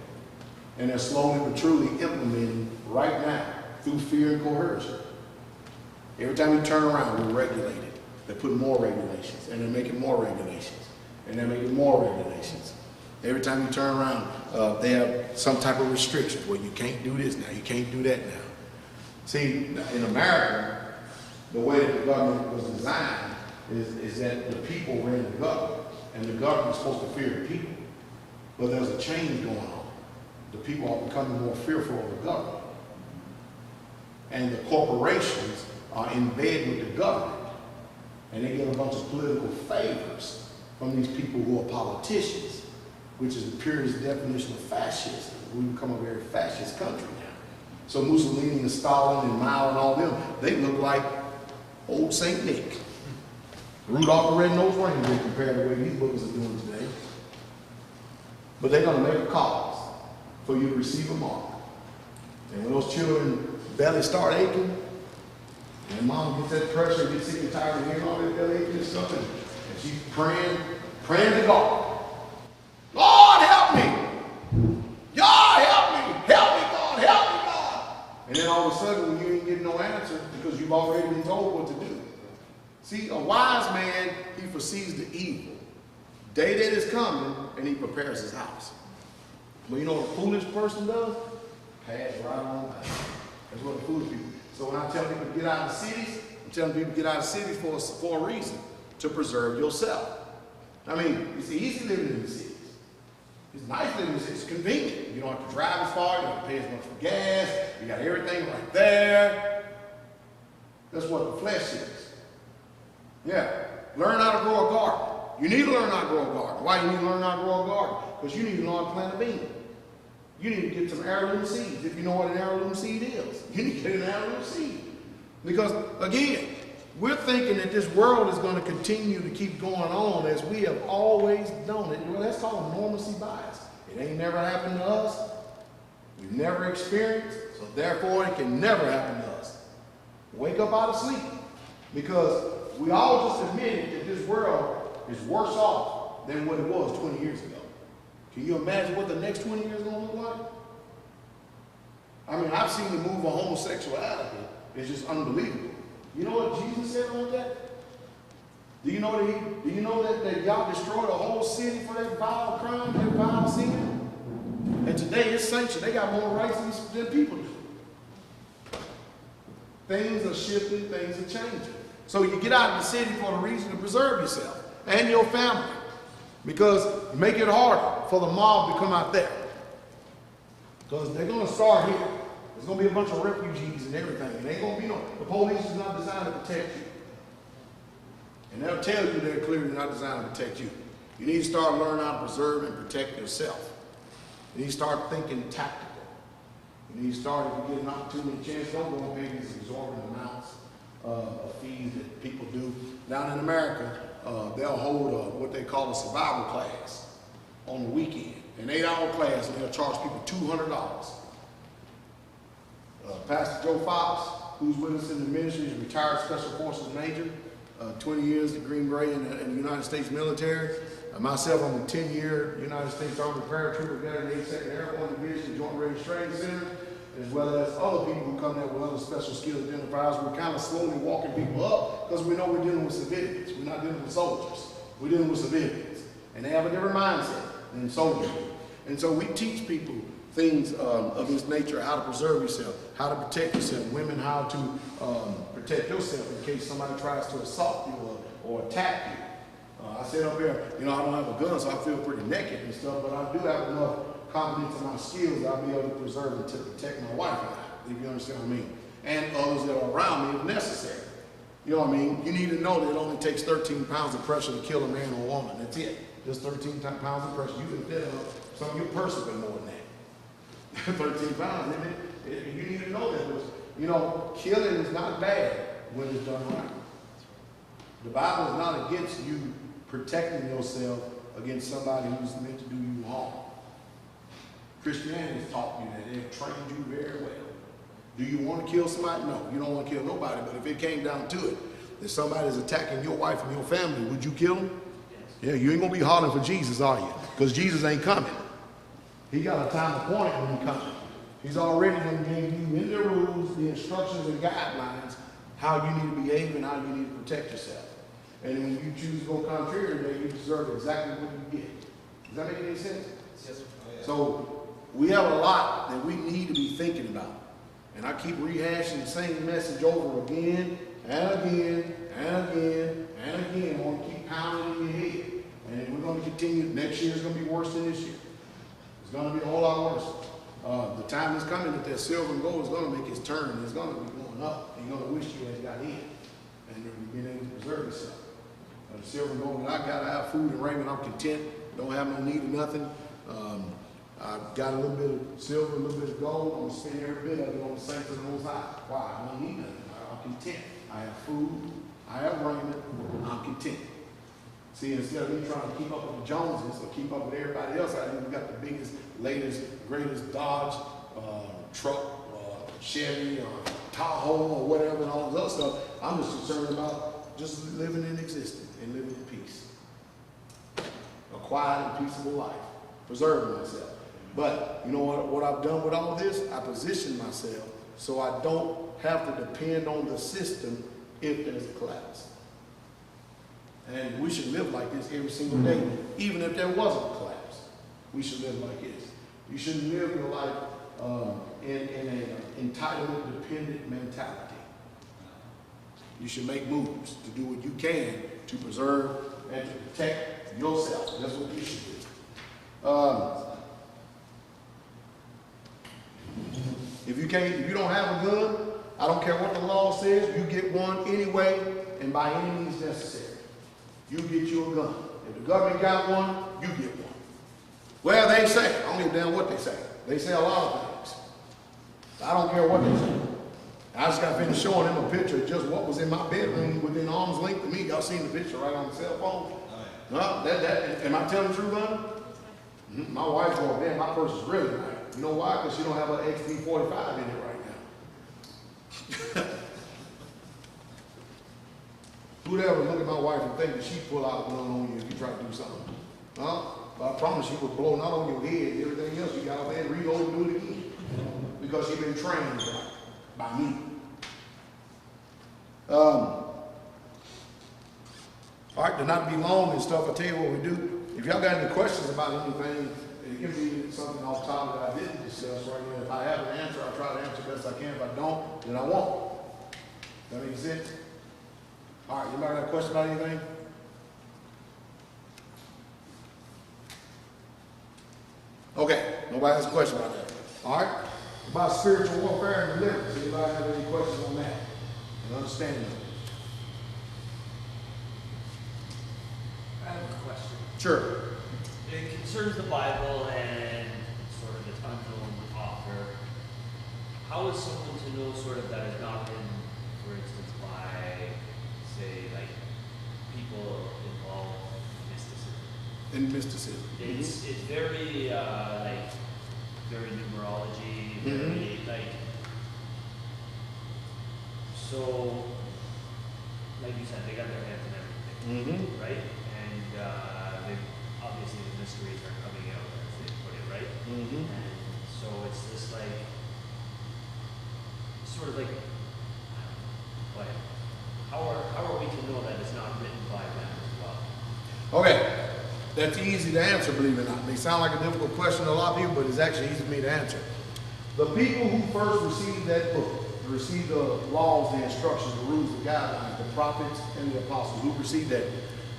Speaker 1: And they're slowly but truly implementing right now through fear and coercion. Every time you turn around, we're regulated. They're putting more regulations, and they're making more regulations, and they're making more regulations. Every time you turn around, they have some type of restrictions. Well, you can't do this now, you can't do that now. See, in America, the way that the government was designed is that the people ran the government, and the government is supposed to fear the people. But there's a change going on. The people are becoming more fearful of the government. And the corporations are in bed with the government. And they get a bunch of political favors from these people who are politicians, which is the purest definition of fascism. We've become a very fascist country now. So Mussolini and Stalin and Mao and all them, they look like old St. Nick. Rudolph the Red-Nosed Reindeer compared to the way these bookers are doing today. But they're going to make a cause for you to receive a mark. And when those children belly start aching, and mom gets that pressure, gets sick and tired of hearing all that belly aching and stuff, and she's praying to God. Lord, help me! God, help me! Help me, God! Help me, God! And then all of a sudden, when you ain't getting no answer, because you've already been told what to do, See, a wise man, he foresees the evil, day that is coming, and he prepares his house. But you know what a foolish person does? Pass right on by. That's what the foolish people do. So when I tell people to get out of the cities, I'm telling people to get out of the cities for a reason, to preserve yourself. I mean, it's easy living in the cities. It's nice living in the cities. It's convenient. You don't have to drive as far. You don't have to pay as much for gas. You got everything right there. That's what the flesh is. Yeah. Learn how to grow a garden. You need to learn how to grow a garden. Why you need to learn how to grow a garden? Because you need to learn how to plant a bean. You need to get some heirloom seeds. If you know what an heirloom seed is, you need to get an heirloom seed. Because, again, we're thinking that this world is going to continue to keep going on as we have always done it. Well, that's called normalcy bias. It ain't never happened to us. We've never experienced, so therefore it can never happen to us. Wake up out of sleep. Because we all just admitted that this world is worse off than what it was 20 years ago. Can you imagine what the next 20 years is going to look like? I mean, I've seen the move of homosexuality. It's just unbelievable. You know what Jesus said on that? Do you know that y'all destroyed a whole city for that vile crime, that vile sin? And today it's sanctioned. They got more rights than people do. Things are shifting, things are changing. So you get out of the city for the reason to preserve yourself and your family. Because make it harder for the mob to come out there. Because they're going to start here. There's going to be a bunch of refugees and everything. And ain't going to be the police is not designed to protect you. And they'll tell you they're clearly not designed to protect you. You need to start learning how to preserve and protect yourself. You need to start thinking tactical. You need to start, if you get an opportunity, chance, don't go and pay these exorbitant amounts of fees that people do. Down in America, they'll hold what they call a survival class on the weekend. An 8-hour class, and they'll charge people $200. Pastor Joe Fox, who's with us in the ministry, is a retired Special Forces Major, 20 years at Green Beret in the United States military. Myself, I'm a 10-year United States Army paratrooper, got in the 82nd Airborne Division, Joint Race Training Center, as well as other people who come there with other special skills identifiers. We're kind of slowly walking people up because we know we're dealing with civilians. We're not dealing with soldiers. We're dealing with civilians. And they have a different mindset than soldiers do. And so we teach people things of this nature, how to preserve yourself, how to protect yourself, women how to protect yourself in case somebody tries to assault you or attack you. I said up here, I don't have a gun, so I feel pretty naked and stuff, but I do have enough confidence in my skills that I'll be able to preserve and to protect my wife and I, if you understand what I mean, and others that are around me if necessary. You know what I mean? You need to know that it only takes 13 pounds of pressure to kill a man or a woman. That's it. Just 13 pounds of pressure. You can fit some of your person with more than that. 13 pounds, isn't it? You need to know that. But, killing is not bad when it's done right. The Bible is not against you protecting yourself against somebody who's meant to do you harm. Christianity has taught you that. They've trained you very well. Do you want to kill somebody? No, you don't want to kill nobody. But if it came down to it, that somebody's attacking your wife and your family, would you kill them? Yes. Yeah, you ain't going to be hollering for Jesus, are you? Because Jesus ain't coming. He got a time appointed when he's coming. He's already going to give you in the rules, the instructions and guidelines, how you need to behave and how you need to protect yourself. And when you choose to go contrary to that, you deserve exactly what you get. Does that make any sense?
Speaker 3: Yes, sir. Oh, yeah.
Speaker 1: So we have a lot that we need to be thinking about. And I keep rehashing the same message over again and again and again and again. I want to keep pounding in your head. And we're going to continue. Next year is going to be worse than this year. It's going to be a whole lot worse. The time is coming that silver and gold is going to make its turn. It's going to be going up. And you're going to wish you had got in. And you're being able to preserve yourself. The silver and gold that I got, I have food and raiment. I'm content. Don't have no need of nothing. I've got a little bit of silver, a little bit of gold. I'm going to spend every bit of it on the saints of the Most High. Why? I don't need nothing. I'm content. I have food. I have raiment. I'm content. See, instead of me trying to keep up with the Joneses or keep up with everybody else out there, we got the biggest, latest, greatest Dodge, truck, Chevy, Tahoe, or whatever, and all this other stuff. I'm just concerned about just living and existing and living in peace. A quiet and peaceable life. Preserving myself. But you know what I've done with all this? I position myself so I don't have to depend on the system if there's a collapse. And we should live like this every single day, even if there wasn't a collapse. We should live like this. You shouldn't live your life in an entitlement dependent mentality. You should make moves to do what you can to preserve and to protect yourself. That's what you should do. If you don't have a gun, I don't care what the law says, you get one anyway and by any means necessary. You get you a gun. If the government got one, you get one. Well, they say, I don't give a damn what they say. They say a lot of things. I don't care what they say. I just got finished showing them a picture of just what was in my bedroom within arm's length of me. Y'all seen the picture right on the cell phone? No, am I telling the truth, honey? My wife's going, damn, my purse is really nice. You know why? Because she don't have an XD45 in it right now. Who'd ever look at my wife and think that she'd pull out a gun on you if you try to do something? Huh? But I promise she would blow not on your head and everything else. You got up there and reload and do it again. Because you've been trained by me. All right, to not be long and stuff, I'll tell you what we do. If y'all got any questions about anything, it can be something off top that I didn't discuss right now. If I have an answer, I'll try to answer best I can. If I don't, then I won't. That makes sense? All right, anybody got a question about anything? Okay, nobody has a question about that. All right, about spiritual warfare and deliverance. Anybody have any questions on that? And understanding of it?
Speaker 5: I have a question.
Speaker 1: Sure.
Speaker 5: It concerns the Bible and sort of its unknown author. How is someone to know sort of that has not been, for instance, by, say, like, people involved in mysticism?
Speaker 1: In mysticism.
Speaker 5: It's very, like, very numerology, very, like, so, like you said, they got their hands in everything, right? And they obviously the mysteries are coming out, as they put it, right? And so it's this, like, sort of like, how are we to know that it's not written by them as well?
Speaker 1: Okay, that's easy to answer, believe it or not. They sound like a difficult question to a lot of people, but it's actually easy for me to answer. The people who first received that book, received the laws, the instructions, the rules, the guidelines, the prophets and the apostles who received that,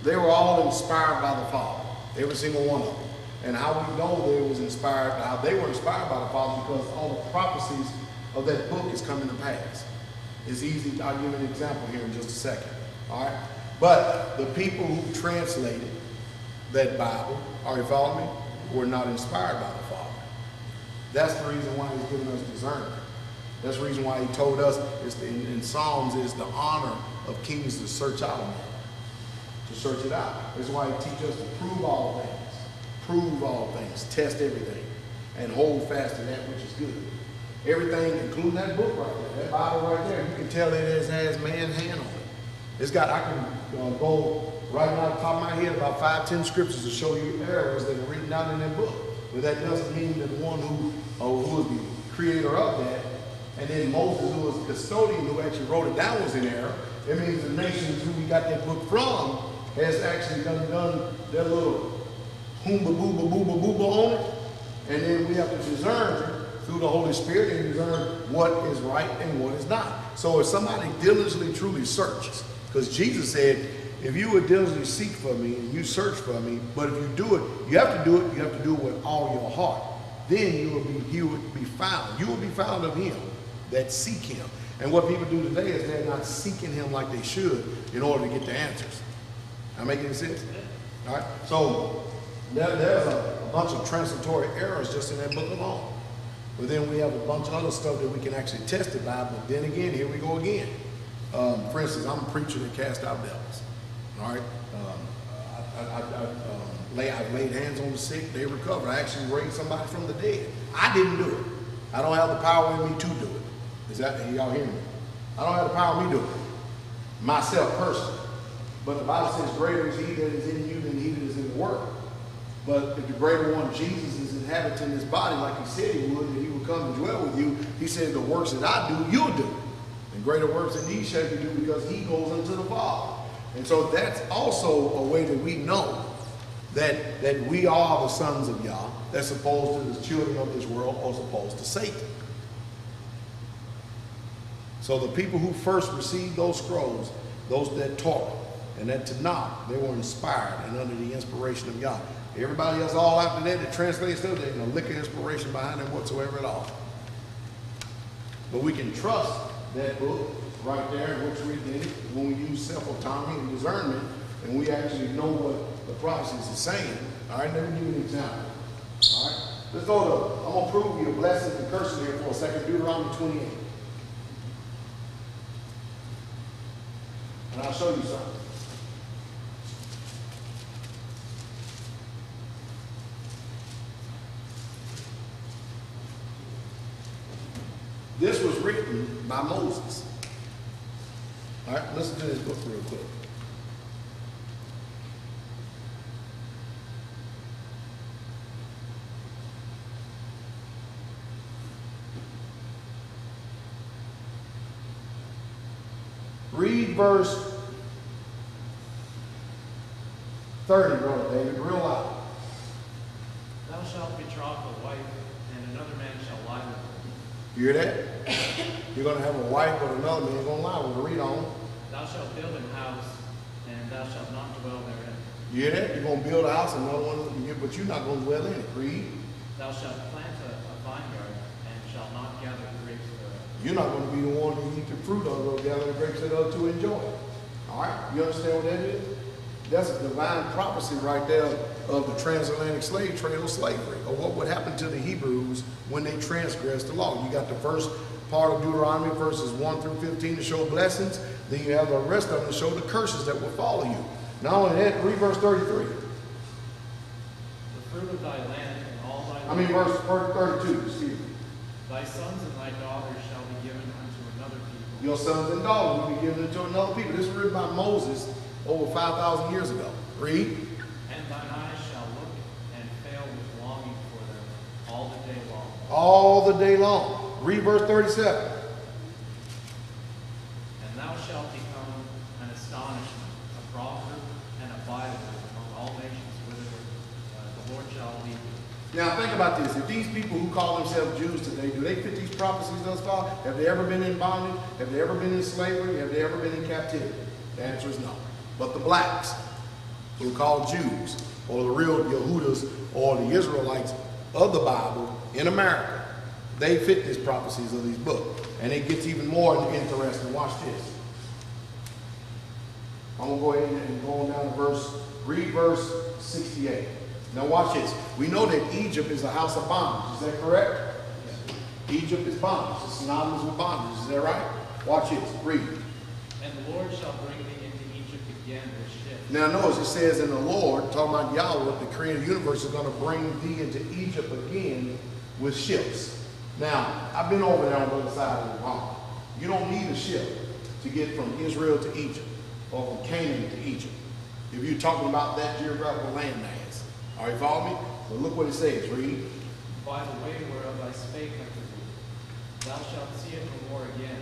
Speaker 1: they were all inspired by the Father, every single one of them. And how we know they was inspired, how they were inspired by the Father, because all the prophecies of that book is coming to pass. It's easy, I'll give you an example here in just a second, all right? But the people who translated that Bible, are you following me, were not inspired by the Father. That's the reason why he's giving us discernment. That's the reason why he told us in Psalms is the honor of kings to search out a matter, to search it out. That's why he teaches us to prove all things, test everything, and hold fast to that which is good. Everything, including that book right there, that Bible right there, you can tell it has man's hand on it. It's got, I can go right off the top of my head about 5-10 scriptures to show you errors that are written down in that book. But that doesn't mean that the one who was the creator of that, and then Moses, who was the custodian who actually wrote it down, was in error. It means the nations who we got that book from has actually done their little hoomba booba booba booba on it. And then we have to discern through the Holy Spirit and discern what is right and what is not. So if somebody diligently truly searches, because Jesus said, if you would diligently seek for me and you search for me, but if you do it, you have to do it with all your heart. Then you will be found. You will be found of him that seek him. And what people do today is they're not seeking him like they should in order to get the answers. Am I making sense? All right. So there's a bunch of transitory errors just in that book alone. But then we have a bunch of other stuff that we can actually test it by. But then again, here we go again. For instance, I'm a preacher that cast out devils. All right. I've laid hands on the sick, they recover. I actually raised somebody from the dead. I didn't do it. I don't have the power in me to do it. Is that, y'all hear me? I don't have the power in me to do it. Myself personally. But the Bible says, greater is he that is in you than he that is in the world. But if the greater one, Jesus, is inhabiting this body like he said he would, that he would come and dwell with you, he said, the works that I do, you'll do. And greater works than these shall you do, because he goes unto the Father. And so that's also a way that we know that we are the sons of Yah, that's opposed to the children of this world, as opposed to Satan. So the people who first received those scrolls, those that taught and that Tanakh, they were inspired and under the inspiration of Yah. Everybody else all after that translates stuff, there's no lick of inspiration behind them whatsoever at all. But we can trust that book right there, which we did when we use self-autonomy and discernment, and we actually know what the prophecies are saying. All right, let me give you an example. All right, let's go to, I'm going to prove you blessings and curses here for a second. Deuteronomy 28. And I'll show you something. This was written by Moses. All right, listen to this book real quick. Read verse 30, brother David, real loud.
Speaker 2: Thou shalt betroth a wife, and another man shall lie with her.
Speaker 1: You hear that? You're going to have a wife, but another man going to lie with her. Read on.
Speaker 2: Thou shalt build an house, and thou shalt not dwell therein.
Speaker 1: You hear that? You're going to build a house, another one, but you're not going to dwell in it. Read.
Speaker 2: Thou shalt plant a vineyard, and shalt not gather grapes thereof.
Speaker 1: You're not going to be the one to eat the fruit of it or gather the grapes thereof to enjoy it. All right? You understand what that is? That's a divine prophecy right there of the transatlantic slave trade or slavery, or what would happen to the Hebrews when they transgressed the law. You got the first part of Deuteronomy, verses 1 through 15 to show blessings. Then you have the rest of them to show the curses that will follow you. Not only that, read verse 33.
Speaker 2: The fruit of thy land and all thy
Speaker 1: Verse 32, excuse me.
Speaker 2: Thy sons and thy daughters shall be given unto another people.
Speaker 1: Your sons and daughters will be given to another people. This was written by Moses over 5,000 years ago. Read.
Speaker 2: And thine eyes shall look and fail with longing for them all the day long.
Speaker 1: All the day long. Read verse 37.
Speaker 2: And thou shalt become an astonishment, a proverb, and a Bible among all nations whither the Lord shall lead thee.
Speaker 1: Now think about this. If these people who call themselves Jews today, do they fit these prophecies thus far? Have they ever been in bondage? Have they ever been in slavery? Have they ever been in captivity? The answer is no. But the blacks, who are called Jews, or the real Yehudas, or the Israelites of the Bible in America, they fit these prophecies of these books. And it gets even more interesting. Watch this. I'm going to go ahead and go on down to read verse 68. Now watch this. We know that Egypt is a house of bondage. Is that correct? Yes. Egypt is bondage. It's synonymous with bondage. Is that right? Watch this. Read.
Speaker 2: And the Lord shall bring thee into Egypt again with ships.
Speaker 1: Now notice it says, in the Lord, talking about Yahweh, the creator of the universe, is going to bring thee into Egypt again with ships. Now, I've been over there on the other side of the pond. You don't need a ship to get from Israel to Egypt, or from Canaan to Egypt, if you're talking about that geographical landmass. All right, follow me? But look what it says. Read.
Speaker 2: By the way whereof I spake unto thee, thou shalt see it no more again.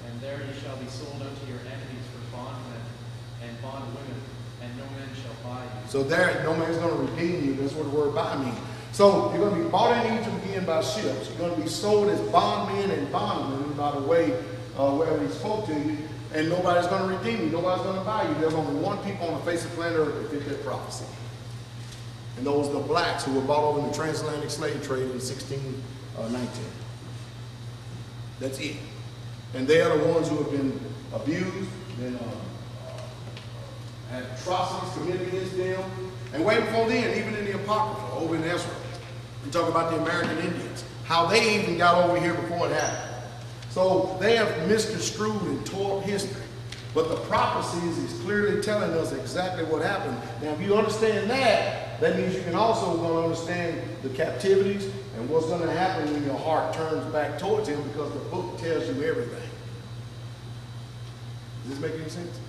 Speaker 2: And there ye shall be sold unto your enemies for bondmen and bondwomen, and no man shall buy you.
Speaker 1: So there, no man's going to redeem you. That's what the word buy means. So you're going to be bought in Egypt again by ships. You're going to be sold as bondmen and bondwomen by the way wherever he spoke to you. And nobody's going to redeem you. Nobody's going to buy you. There's only one people on the face of planet Earth that fit that prophecy. And those are the blacks who were bought over in the transatlantic slave trade in 1619. That's it. And they are the ones who have been abused, been had atrocities committed against them. And way before then, even in the Apocrypha, over in Ezra, we talk about the American Indians, how they even got over here before it happened. So they have misconstrued and tore up history. But the prophecies is clearly telling us exactly what happened. Now, if you understand that, that means you can also going to understand the captivities and what's going to happen when your heart turns back towards him, because the book tells you everything. Does this make any sense?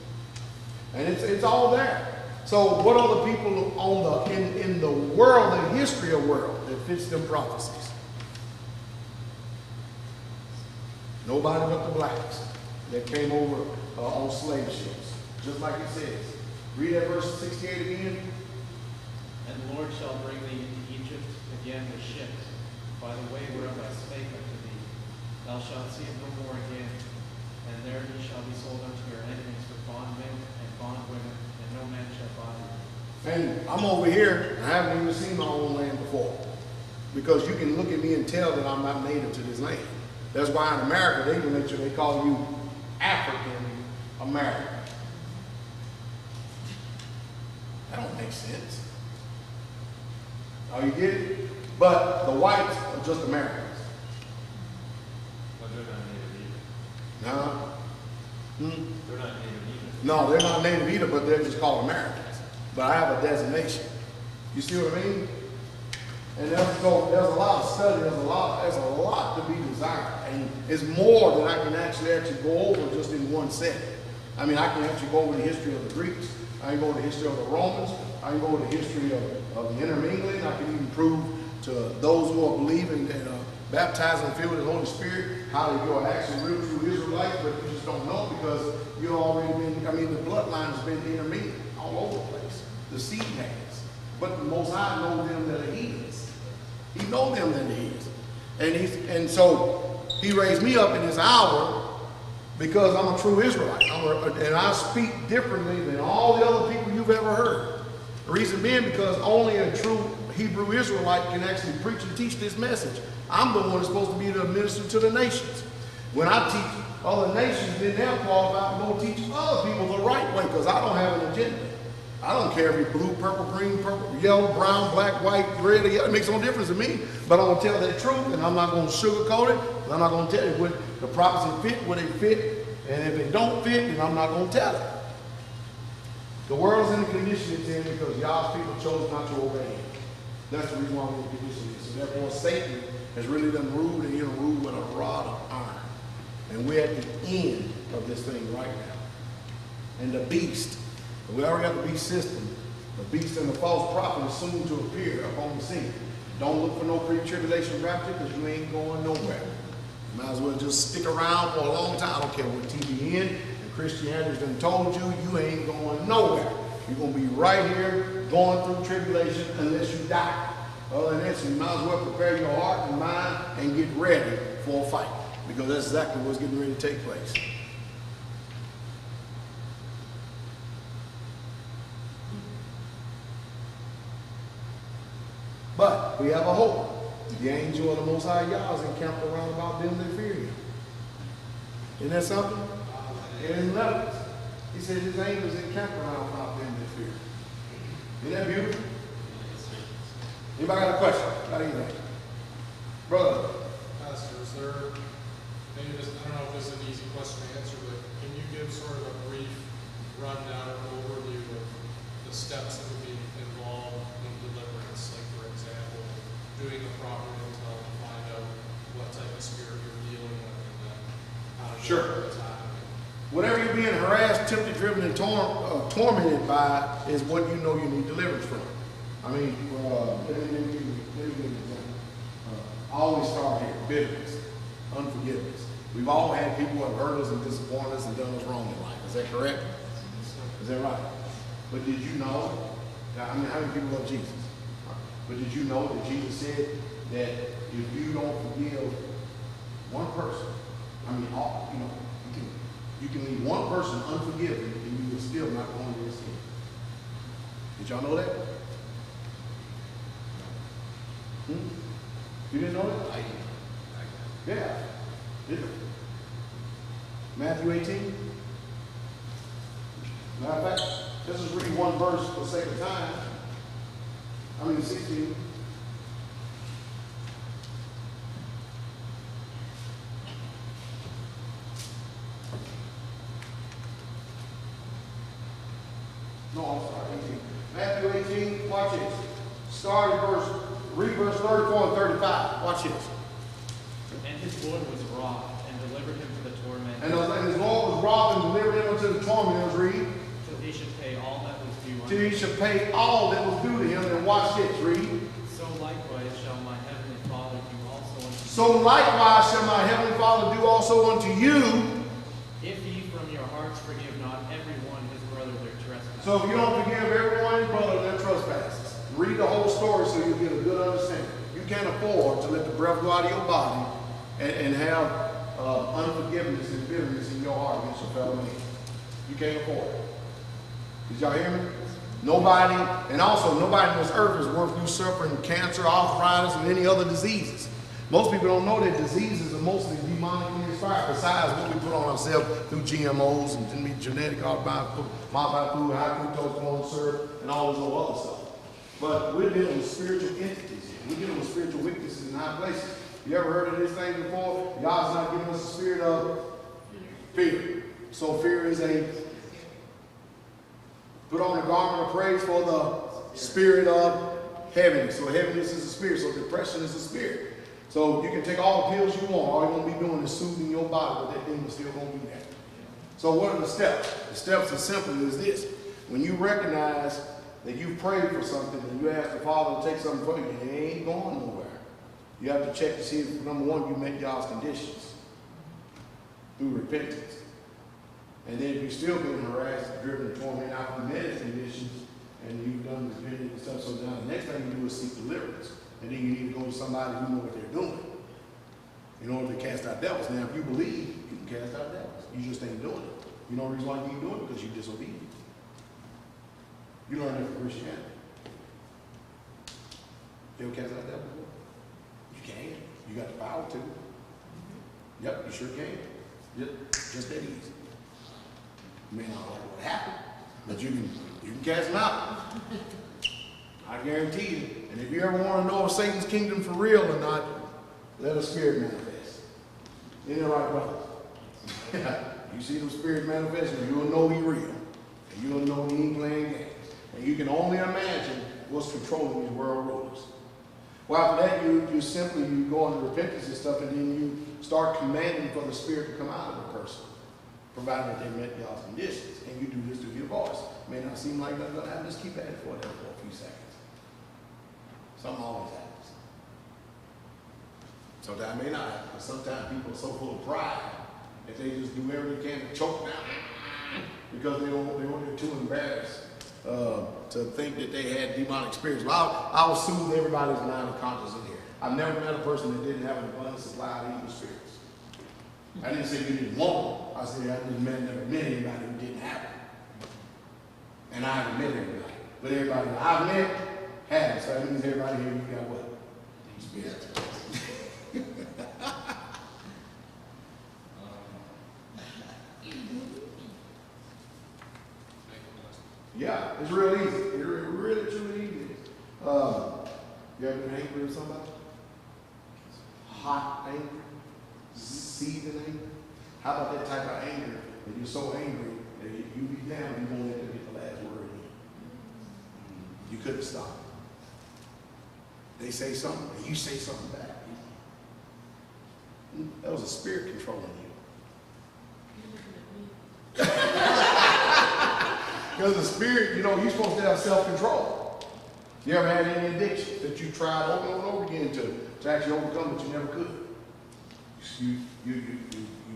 Speaker 1: And it's all there. So what are the people on in the world, the history of world, that fits them prophecies? Nobody but the blacks that came over on slave ships. just like it says. Read that verse 68 again.
Speaker 2: And the Lord shall bring thee into Egypt again with ships, by the way whereof I spake unto thee. Thou shalt see it no more again. And there ye shall be sold unto your enemies for bondmen and bondwomen, and no man shall buy you.
Speaker 1: And I'm over here, I haven't even seen my own land before. Because you can look at me and tell that I'm not native to this land. That's why in America, they even make sure they call you African American. That don't make sense. Oh, you get it? But the whites are just Americans.
Speaker 5: But they're not native either.
Speaker 1: No.
Speaker 5: They're not native either.
Speaker 1: No, they're not native either, but they're just called Americans. But I have a designation. You see what I mean? And there's a lot of study, there's a lot to be desired. And it's more than I can actually go over just in one setting. I mean, I can actually go over the history of the Greeks. I can go over the history of the Romans. I can go over the history of the intermingling. I can even prove to those who are believing that baptized and filled with the Holy Spirit, how that you're actually real true Israelites, but you just don't know because you've already been, the bloodline has been intermingled all over the place. The seed has. But the Most High knows them that are heathens. He knows them that are heathens. And so he raised me up in this hour because I'm a true Israelite. And I speak differently than all the other people you've ever heard. The reason being because only a true Hebrew Israelite can actually preach and teach this message. I'm the one that's supposed to be the minister to the nations. When I teach other nations, then they're qualified to go teach other people the right way because I don't have an agenda. I don't care if you're blue, purple, green, purple, yellow, brown, black, white, red, or yellow. It makes no difference to me. But I'm going to tell that truth, and I'm not going to sugarcoat it. I'm not going to tell you what the prophecy fit, what they fit. And if it don't fit, then I'm not going to tell it. The world's in the condition it's in because y'all's people chose not to obey it. That's the reason why we're in the condition it's in. So therefore, Satan has really done ruled, and he'll rule with a rod of iron. And we're at the end of this thing right now. And the beast, we already have the beast system. The beast and the false prophet is soon to appear upon the scene. Don't look for no pre-tribulation rapture because you ain't going nowhere. You might as well just stick around for a long time. I don't care what TBN and Christianity's done told you, you ain't going nowhere. You're going to be right here going through tribulation unless you die. Other than that, so you might as well prepare your heart and mind and get ready for a fight because that's exactly what's getting ready to take place. But we have a hope. The angel of the Most High Yah is encamped around about them that fear him. Isn't that something? In Leviticus, he said his angels encamped around about them that fear him. Isn't that beautiful? Anybody got a question? How do you think? Brother.
Speaker 6: Pastor, is there, maybe this, I don't know if this is an easy question to answer, but can you give sort of a brief rundown or overview of the steps that would be involved in deliverance? Like, for example, doing the proper intel to find out what type of spirit you're dealing with and then how to
Speaker 1: Sure.
Speaker 6: what's happening.
Speaker 1: Whatever you're being harassed, tempted, driven, and tormented by is what you know you need deliverance from. I mean, let me give you an example. I always start here, bitterness, unforgiveness. We've all had people who have hurt us and disappointed us and done us wrong in life. Is that correct? Is that right? But did you know, how many people love Jesus? But did you know that Jesus said that if you don't forgive one person, you can leave one person unforgiven and you will still not go into your sin. Did y'all know that? You didn't know that?
Speaker 4: I
Speaker 1: Yeah. Did you? Matthew 18. Matter of fact, let's just read one verse for the sake of time. 16. No, I'm sorry, 18. Matthew 18, watch this. Start at read verse 34 and 35. Watch this.
Speaker 2: And his Lord was wroth and delivered him to the torment.
Speaker 1: And his Lord was wroth and delivered him unto the tormentors, read.
Speaker 2: Till he should pay all that was due unto
Speaker 1: Till he
Speaker 2: him.
Speaker 1: should pay all that was due to him. And watch this, read.
Speaker 2: So likewise shall my heavenly Father do also unto you.
Speaker 1: So likewise shall my heavenly Father do also unto you.
Speaker 2: If ye from your hearts forgive not every one his brother
Speaker 1: So if you don't forgive everyone's brother their trespasses, read the whole story so you get a good understanding. You can't afford to let the breath go out of your body and have unforgiveness and bitterness in your heart against your fellow man. You can't afford it. Did y'all hear me? Nobody, and also nobody on this earth is worth you suffering cancer, arthritis, and any other diseases. Most people don't know that diseases are mostly demonically inspired, besides what we put on ourselves through GMOs and genetic modified food, high fructose corn syrup, and all this other stuff. But we're dealing with spiritual entities here. We're dealing with spiritual weaknesses in high places. You ever heard of this thing before? God's not giving us a spirit of fear. So fear is a put on a garment of praise for the spirit of heaviness. So heaviness is a spirit. So depression is a spirit. So you can take all the pills you want. All you're going to be doing is soothing your body, but that demon's still going to be there. So what are the steps? The steps are simple as this. When you recognize that you prayed for something and you ask the Father to take something for you, it ain't going nowhere. You have to check to see if, number one, you met God's conditions through repentance. And then if you're still being harassed, driven, tormented out of the conditions, and you've done repentance and stuff, so now the next thing you do is seek deliverance. And then you need to go to somebody who knows what they're doing in order to cast out devils. Now, if you believe, you can cast out devils. You just ain't doing it. You know the reason why you ain't doing it? Because you're disobedient. You learned that from Christianity. You ever cast out devils? You can. You got the power to. Yep, you sure can. Just that easy. You may not like what happened, but you can cast them out. I guarantee you. And if you ever want to know if Satan's kingdom for real or not, let a spirit manifest. Isn't that right, brother? You see them spirit manifesting, you'll know he's real. And you'll know he ain't playing games. And you can only imagine what's controlling these world rulers. Well, after that, you simply go into repentance and stuff, and then you start commanding for the spirit to come out of the person, provided that they met God's conditions. And you do this through your voice. It may not seem like nothing's going to happen. Just keep at it for a few seconds. Something always happens. Sometimes it may not happen, but sometimes people are so full of pride that they just do everything they can to choke down because they're too embarrassed to think that they had demonic spirits. Well, I will soothe everybody's mind and conscience in here. I've never met a person that didn't have an abundant supply of evil spirits. I didn't say you didn't want them. I said I just never met anybody who didn't have them. And I haven't met everybody. But everybody that I've met had it. So that means everybody here, you got what? Spirits. Yeah, it's real easy. It really, truly easy. You ever been angry with somebody? Hot anger? Seething anger? How about that type of anger that you're so angry that you be down, you won't let them get the last word in? You couldn't stop. They say something, and you say something back. That was a spirit controlling you. Because the spirit, you're supposed to have self-control. You ever had any addiction that you tried over and over again to actually overcome, but you never could? You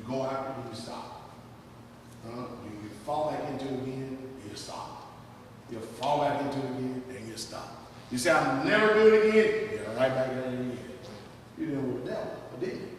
Speaker 1: go after it and you stop. You fall back into it again and you stop. You fall back into it again and you stop. You say, I'll never do it again. You're right back in it again. You didn't with the devil, didn't you?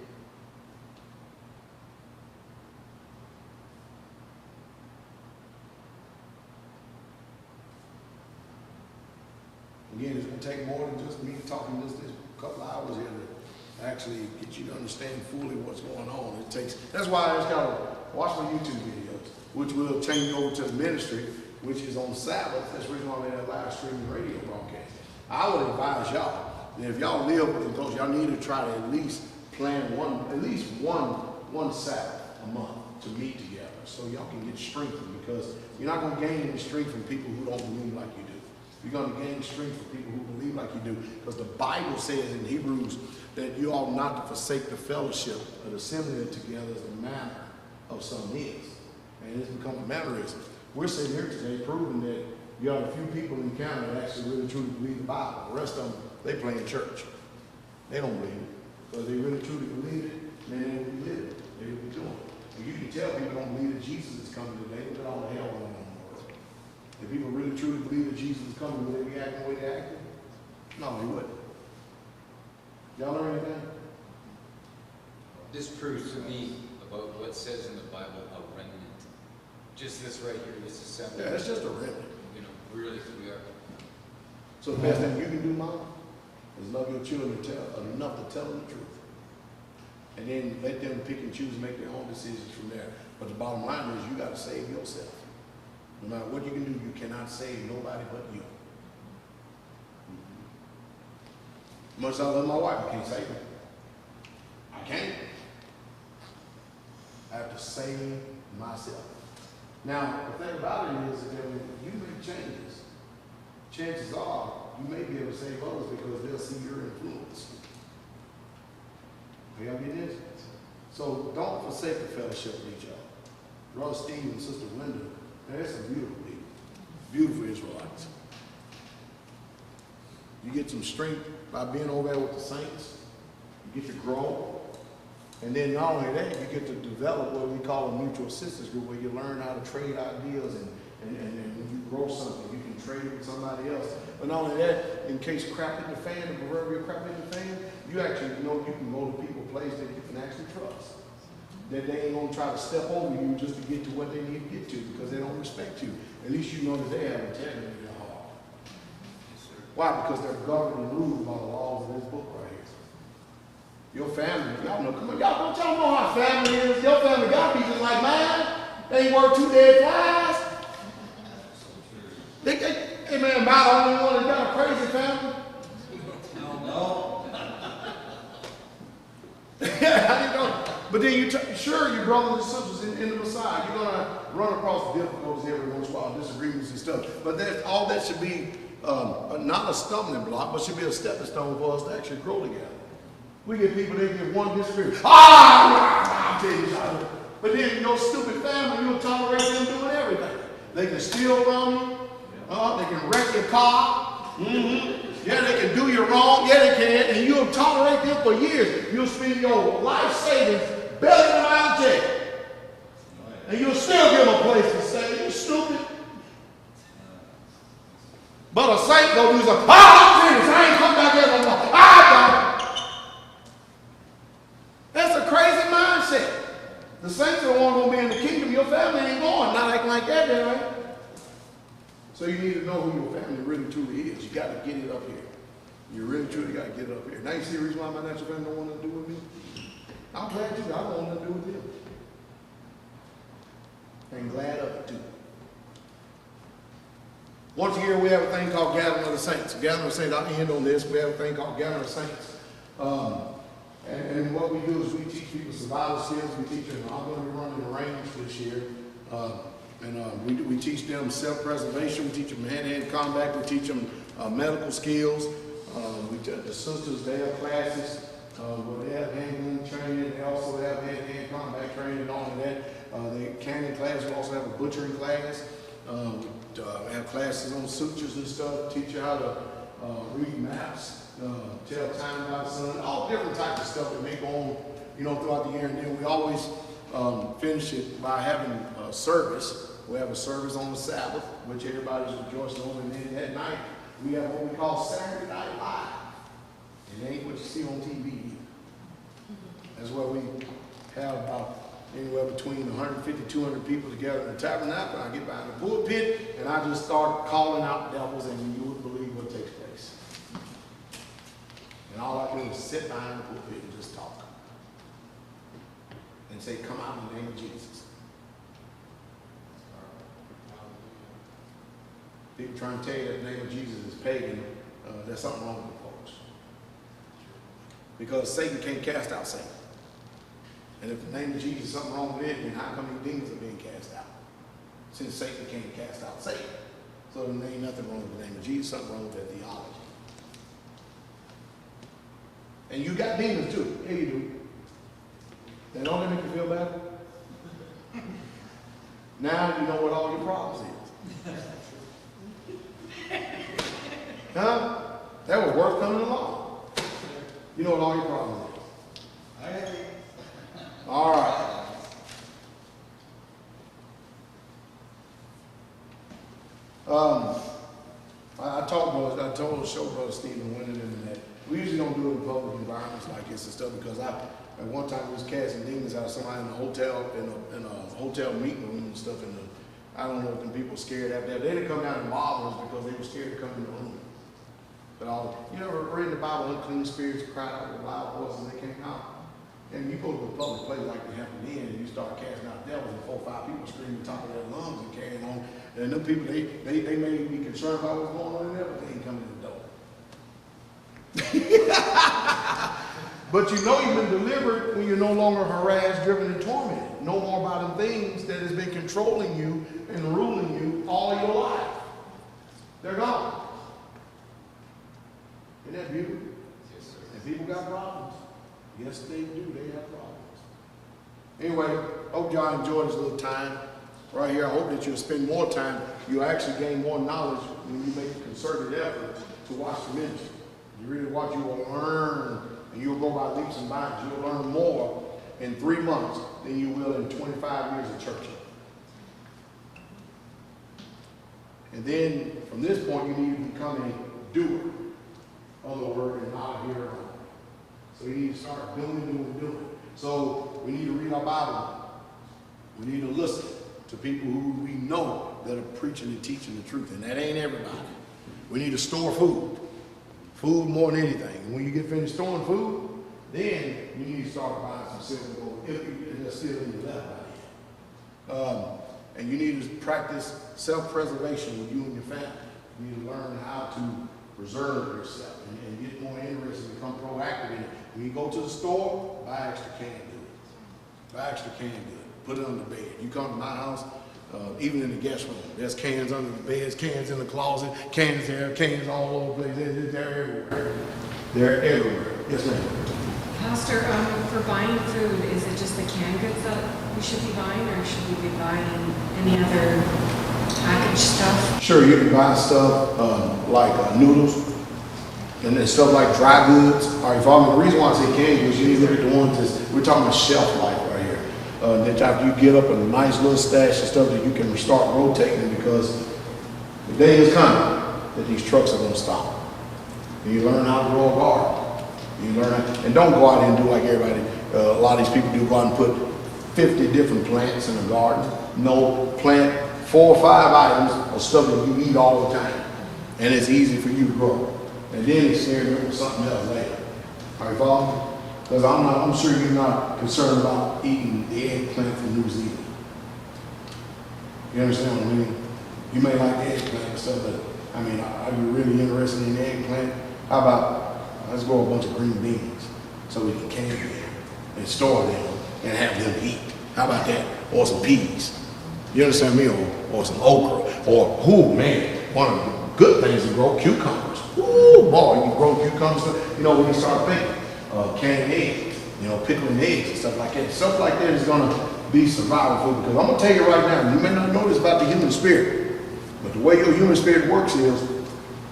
Speaker 1: Again, it's going to take more than just me talking this couple of hours here to actually get you to understand fully what's going on. That's why I just got to watch my YouTube videos, which will change over to the ministry, which is on Sabbath. That's the reason why we have live streaming radio broadcast. I would advise y'all that if y'all live within those, y'all need to try to at least plan at least one Sabbath a month to meet together so y'all can get strengthened, because you're not going to gain any strength from people who don't believe like you do. You're going to gain strength from people who believe like you do, because the Bible says in Hebrews that you ought not to forsake the fellowship of the assembling together as the manner of some is. And it's become a mannerism. We're sitting here today proving that you have a few people in Canada that actually really truly believe the Bible. The rest of them, they play in church. They don't believe it. So if they really truly believe it, then they would be living. They would be doing it. And you can tell people don't believe that Jesus is coming today, but all the hell going on in the world. If people really truly believe that Jesus is coming, would they be acting the way they're acting? No, they wouldn't. Y'all learn anything?
Speaker 4: This proves to me about what says in the Bible, a remnant. Just this right here, this assembly.
Speaker 1: Yeah, it's just a remnant.
Speaker 4: You know, really, we are.
Speaker 1: So the best thing you can do, Mom, is love your children enough to tell them the truth. And then let them pick and choose and make their own decisions from there. But the bottom line is you got to save yourself. No matter what you can do, you cannot save nobody but you. Much as I love my wife, I can't save her. I can't. I have to save myself. Now, the thing about it is that when you make changes, chances are you may be able to save others because they'll see your influence. Are y'all getting this? So don't forsake the fellowship with each other. Brother Steve and Sister Linda, they're some beautiful people. Beautiful Israelites. You get some strength by being over there with the saints. You get to grow. And then not only that, you get to develop what we call a mutual assistance group where you learn how to trade ideas and when you grow something, you can trade it with somebody else. But not only that, in case crap hit the fan, the proverbial crap hit the fan, you actually know you can go to people, place that you can actually trust. That they ain't gonna try to step over you just to get to what they need to get to because they don't respect you. At least you know that they have integrity in their heart. Why? Because they're governed and ruled by the laws of this book right here. Your family, y'all know, come on, y'all don't y'all know how family is. Your family got to be just like mine. They ain't worth two dead flies. Hey man, am I the only one that got a crazy family?
Speaker 3: No.
Speaker 1: Yeah, you know. But then sure, your brothers and sisters in the Messiah, you're gonna run across difficulties every once in a while, disagreements and stuff. But all that should be not a stumbling block, but should be a stepping stone for us to actually grow together. We get people that get one disagreement. I'll tell you something. But then your stupid family, you'll tolerate them doing everything. They can steal from you. They can wreck your car. Yeah, they can do you wrong. Yeah, they can. And you'll tolerate them for years. You'll spend your life savings bailing them out of jail. And you'll still give them a place to stay. You're stupid. But a saint go do something. I'm finished. I ain't come back here no more. That's a crazy mindset. The saints are the ones going to be in the kingdom. Your family ain't going. Not acting like that, right? So you need to know who your family really truly is. You got to get it up here. You really truly got to get it up here. Now you see the reason why my natural family don't want nothing to do with me? I'm glad too. I don't want nothing to do with them. And glad of it too. Once a year we have a thing called Gathering of the Saints. Gathering of the Saints, I'll end on this. We have a thing called Gathering of the Saints. And what we do is we teach people survival skills. We teach them, I'm going to be running the range this year. We teach them self-preservation. We teach them hand-to-hand combat. We teach them medical skills. The sisters, they have classes where they have hand-to-hand training. They also have hand-to-hand combat training and all of that. The canning class, we also have a butchering class. We have classes on sutures and stuff. Teach you how to read maps. Tell time by the sun, all different types of stuff that may go on, throughout the year. And then we always finish it by having a service. We have a service on the Sabbath, which everybody's rejoicing over. And then at night, we have what we call Saturday Night Live. It ain't what you see on TV. That's where we have about anywhere between 150, 200 people together in the tabernacle. I get behind the pulpit, and I just start calling out devils, and you would believe what takes place. And all I do is sit behind the pulpit and just talk. And say, come out in the name of Jesus. People trying to tell you that the name of Jesus is pagan, there's something wrong with folks. Because Satan can't cast out Satan. And if the name of Jesus is something wrong with it, then how come these demons are being cast out? Since Satan can't cast out Satan. So there ain't nothing wrong with the name of Jesus, something wrong with their theology. And you got demons too. Yeah, you do. They don't make you feel better? Now you know what all your problems is. Huh? That was worth coming along. You know what all your problems is. All right. I told show brother Stephen winning in that. We usually don't do it in public environments like this and stuff because at one time we was casting demons out of somebody in a hotel, in a hotel meeting room and stuff. I don't know if them people scared after that. They didn't come down and bother us because they were scared to come in the room. But you ever read the Bible, unclean spirits cried out with loud voices and they came out. And you go to a public place like they happened then, and you start casting out devils, and 4 or 5 people screaming top of their lungs and carrying on. And them people, they may be concerned about what's going on in there, but they ain't coming to the door. But you know you've been delivered when you're no longer harassed, driven, and tormented. No more by them things that has been controlling you and ruling you all your life. They're gone. Isn't that beautiful?
Speaker 4: Yes, sir.
Speaker 1: And people got problems. Yes, they do. They have problems. Anyway, hope y'all enjoyed this little time right here. I hope that you'll spend more time. You'll actually gain more knowledge when you make a concerted effort to watch the ministry. You really watch, you will learn, and you'll go by leaps and bounds. You'll learn more in 3 months than you will in 25 years of church. And then from this point, you need to become a doer of the word and not a hearer. So you need to start doing. So we need to read our Bible. We need to listen to people who we know that are preaching and teaching the truth. And that ain't everybody. We need to store food. Food more than anything. And when you get finished storing food, then you need to start buying some silver and gold if there's still any left by then. And you need to practice self-preservation with you and your family. You need to learn how to preserve yourself and get more interested and become proactive in it. When you go to the store, buy extra canned goods. Buy extra canned goods. Put it on the bed. You come to my house, even in the guest room, there's cans under the beds, cans in the closet, cans there, cans all over the place. They're everywhere. They're everywhere. Yes, ma'am.
Speaker 7: Pastor, for buying food, is it just the canned goods that we should be buying, or should we be buying any other packaged stuff?
Speaker 1: Sure, you can buy stuff like noodles and then stuff like dry goods. All right, follow me. The reason why I say canned goods, you need to look at the ones that we're talking about shelf life right here. That after you get up a nice little stash of stuff that you can start rotating, because the day is coming that these trucks are going to stop. And you learn how to grow a garden. You learn how, and don't go out and do like everybody. A lot of these people do, go out and put 50 different plants in a garden. No, plant 4 or 5 items of stuff that you eat all the time. And it's easy for you to grow. And then it's sharing it with something else later. All right, follow me? Because I'm sure you're not concerned about eating the eggplant from New Zealand. You understand what I mean? You may like eggplant and stuff, but I mean, are you really interested in eggplant? How about let's grow a bunch of green beans so we can can them and store them and have them eat? How about that? Or some peas. You understand me? Or some okra. Or, one of the good things to grow, cucumbers. Ooh, boy, you can grow cucumbers. You know, when you start thinking, canned eggs, pickling eggs and stuff like that. Stuff like that is going to be survival food. Because I'm going to tell you right now, you may not know this about the human spirit, but the way your human spirit works is,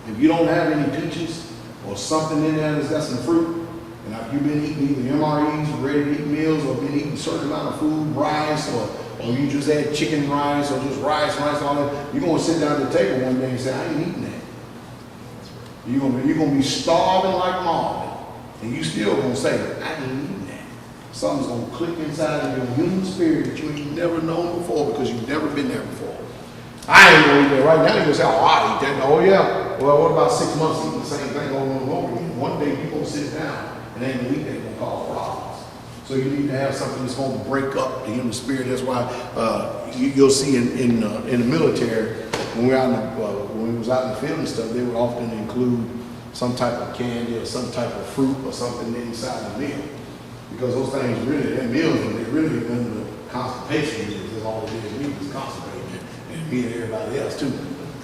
Speaker 1: if you don't have any peaches or something in there that's got some fruit, and if you've been eating either MREs, ready-to-eat meals, or been eating a certain amount of food, rice, or you just had chicken rice, or just rice, all that, you're going to sit down at the table one day and say, I ain't eating that. You're going to be starving like Marvin. And you still gonna say, I ain't eating that. Something's gonna click inside of your human spirit that you ain't never known before because you've never been there before. I ain't gonna eat that. Right now you're gonna say, oh, I eat that. Oh yeah. Well, what about 6 months eating the same thing over and over again? One day you're gonna sit down and ain't gonna eat that, gonna cause problems. So you need to have something that's gonna break up the human spirit. That's why you'll see in the military, when we was out in the field and stuff, they would often include some type of candy or some type of fruit or something inside the meal. Because those things really, they're meals, and they really under constipation. That's all it is. Me was constipated, and me and everybody else too.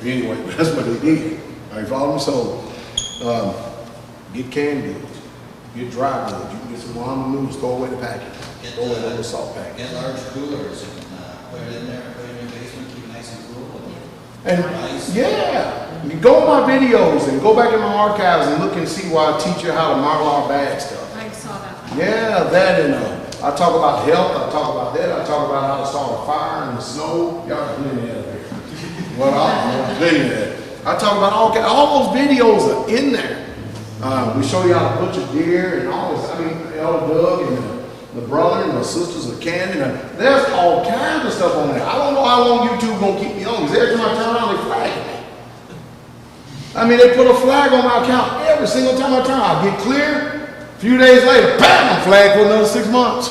Speaker 1: Anyway, that's what they did. All right, follow me? So, get canned goods, get dry goods. You can get some ramen noodles, throw away the package, throw away the little salt package.
Speaker 3: Get large coolers and put it in there, put it in your basement, keep it nice and cool.
Speaker 1: And
Speaker 3: Nice.
Speaker 1: yeah, you go on my videos and go back in my archives and look and see where I teach you how to Mylar bag stuff.
Speaker 7: I saw that.
Speaker 1: Yeah, that and I talk about health. I talk about that. I talk about how to start a fire in the snow. Y'all are plenty out there. You Well, plenty of that. I talk about all those videos are in there. We show you how to butcher deer and all this. I mean, Elder Doug and the brother and the sisters of Candy. There's all kinds of stuff on there. I don't know how long YouTube gonna keep me on, because every time I turn around, they flag me. I mean, they put a flag on my account every single time I turn. I get clear. A few days later, bam, I'm flagged for another 6 months.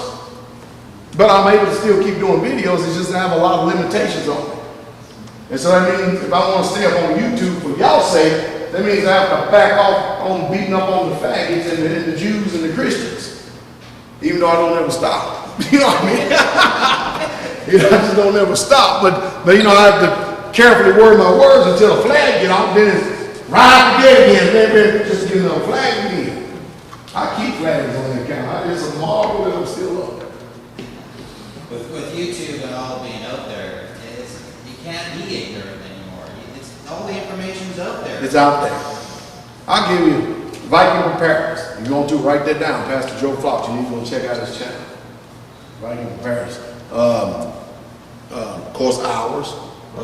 Speaker 1: But I'm able to still keep doing videos. It's just I have a lot of limitations on it. And so that means if I want to stay up on YouTube for y'all's sake, that means I have to back off on beating up on the faggots and the Jews and the Christians. Even though I don't ever stop. You know what I mean? I just don't ever stop. But you know, I have to carefully word my words until a flag get off, then it's right again, then just get another flag again. I keep flags on the account. It's a marvel that I'm still up.
Speaker 3: With YouTube and all being out there, you can't be ignorant anymore. All the information's out there.
Speaker 1: It's out there. I'll give you Viking Preparedness. If you want to, write that down. Pastor Joe Fox, you need to go check out his channel. Viking Preparedness. Of course, ours,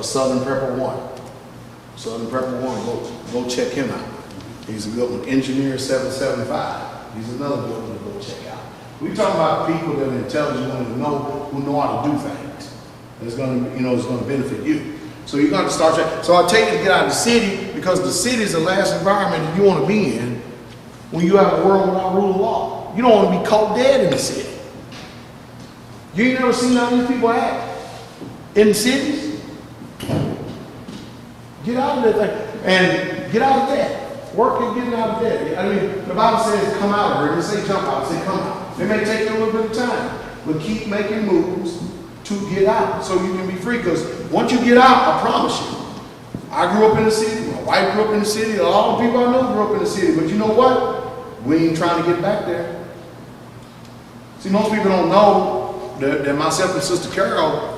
Speaker 1: Southern Prepper 1. Southern Prepper 1, go check him out. He's a good one. Engineer 775. He's another good one to go check out. We're talking about people that are intelligent, who know how to do things. It's going to benefit you. So you're going to start. So I tell you to get out of the city, because the city is the last environment that you want to be in when you have a world without rule of law. You don't want to be caught dead in the city. You ain't never seen none of these people act in cities. Get out of that thing and get out of that. Work at getting out of that. I mean, the Bible says come out of her. It doesn't say jump out. It says come out. It may take you a little bit of time, but keep making moves to get out so you can be free. Because once you get out, I promise you, I grew up in the city. My wife grew up in the city. All the people I know grew up in the city. But you know what? We ain't trying to get back there. See, most people don't know that myself and Sister Carol,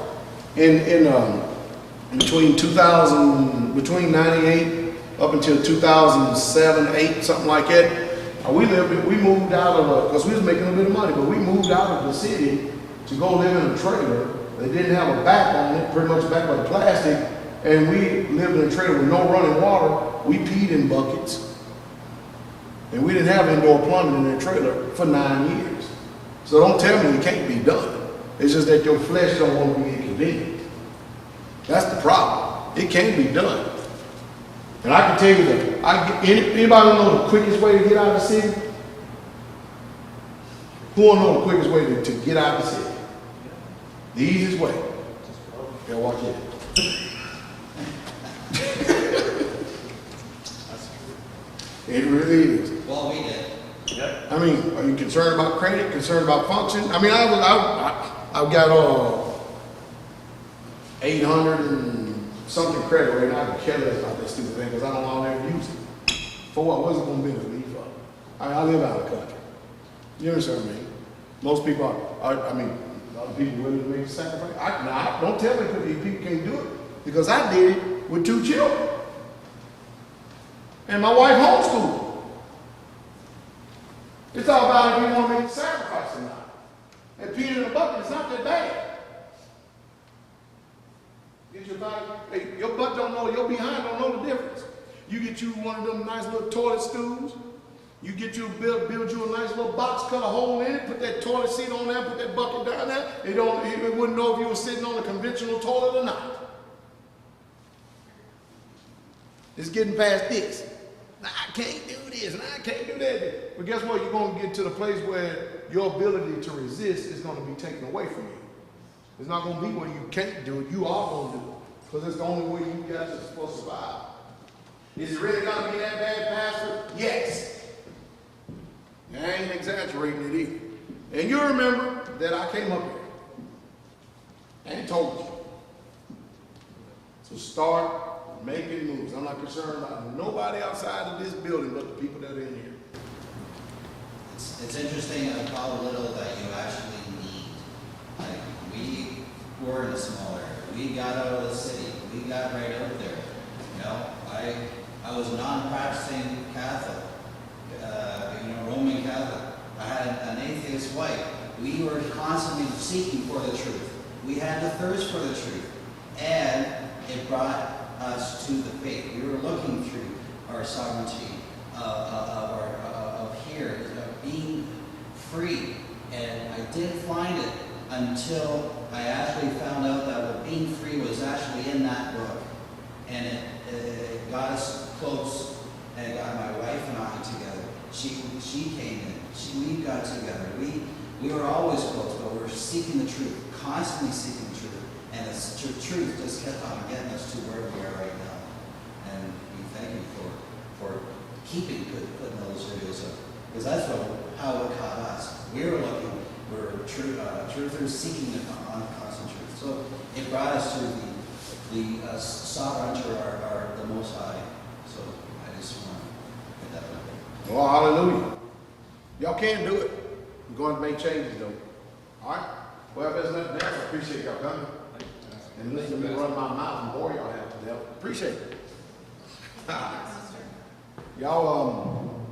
Speaker 1: between 98 up until 2007, 8, something like that, we moved out of, because we was making a bit of money, but we moved out of the city to go live in a trailer. They didn't have a back on it, pretty much back by the plastic, and we lived in a trailer with no running water. We peed in buckets, and we didn't have indoor plumbing in that trailer for 9 years. So don't tell me it can't be done. It's just that your flesh don't want to be inconvenient. That's the problem. It can be done. And I can tell you that. Anybody know the quickest way to get out of the city? Who want to know the quickest way to get out of the city? The easiest way. Yeah, watch it. It really is.
Speaker 3: Well, we did.
Speaker 5: Yep.
Speaker 1: I mean, are you concerned about credit? Concerned about function? I mean, I've got 800 and something credit right now. I can care less about that stupid thing because I don't know how to use it. For what? What's it going to benefit me for? I live out of the country. You understand what I mean? Most people a lot of people willing to make a sacrifice. Don't tell me people can't do it, because I did it with 2 children. And my wife homeschooled. It's all about if you want to make a sacrifice or not. And peeing in a bucket is not that bad. Get your body, hey, your butt don't know, your behind don't know the difference. You get you one of them nice little toilet stools. You get you build you a nice little box, cut a hole in it, put that toilet seat on there, put that bucket down there. It wouldn't know if you were sitting on a conventional toilet or not. It's getting past this. I can't do this and I can't do that. But guess what? You're going to get to the place where your ability to resist is going to be taken away from you. It's not going to be where you can't do it. You are going to do it. Because it's the only way you guys are supposed to survive. Is it really going to be that bad, Pastor? Yes. I ain't exaggerating it either. And you remember that I came up here and told you to start making moves. I'm not concerned about nobody outside of this building but the people that are in here.
Speaker 3: It's interesting how little that you actually need. Like, we were in a small area. We got out of the city. We got right out there. You know, I was a non-practicing Catholic, Roman Catholic. I had an atheist wife. We were constantly seeking for the truth. We had the thirst for the truth. And it brought us to the faith. We were looking through our sovereignty of here, of being free. And I didn't find it until I actually found out that what being free was actually in that book. And it got us close, and got my wife and I together. She came in. We got together. We were always close, but we were seeking the truth, constantly seeking the truth. And the truth just kept on getting us to where we are right now. And we thank you for putting those videos up. Because that's how it caught us. We were looking, truthers seeking the constant truth. So it brought us to the sovereignty of the Most High. So I just want to get that out there.
Speaker 1: Well, hallelujah. Y'all can do it. We're going to make changes, though. All right? Well, if there's nothing else, I appreciate y'all coming. And listen to me run my mouth and bore y'all have to deal. Appreciate it. Y'all,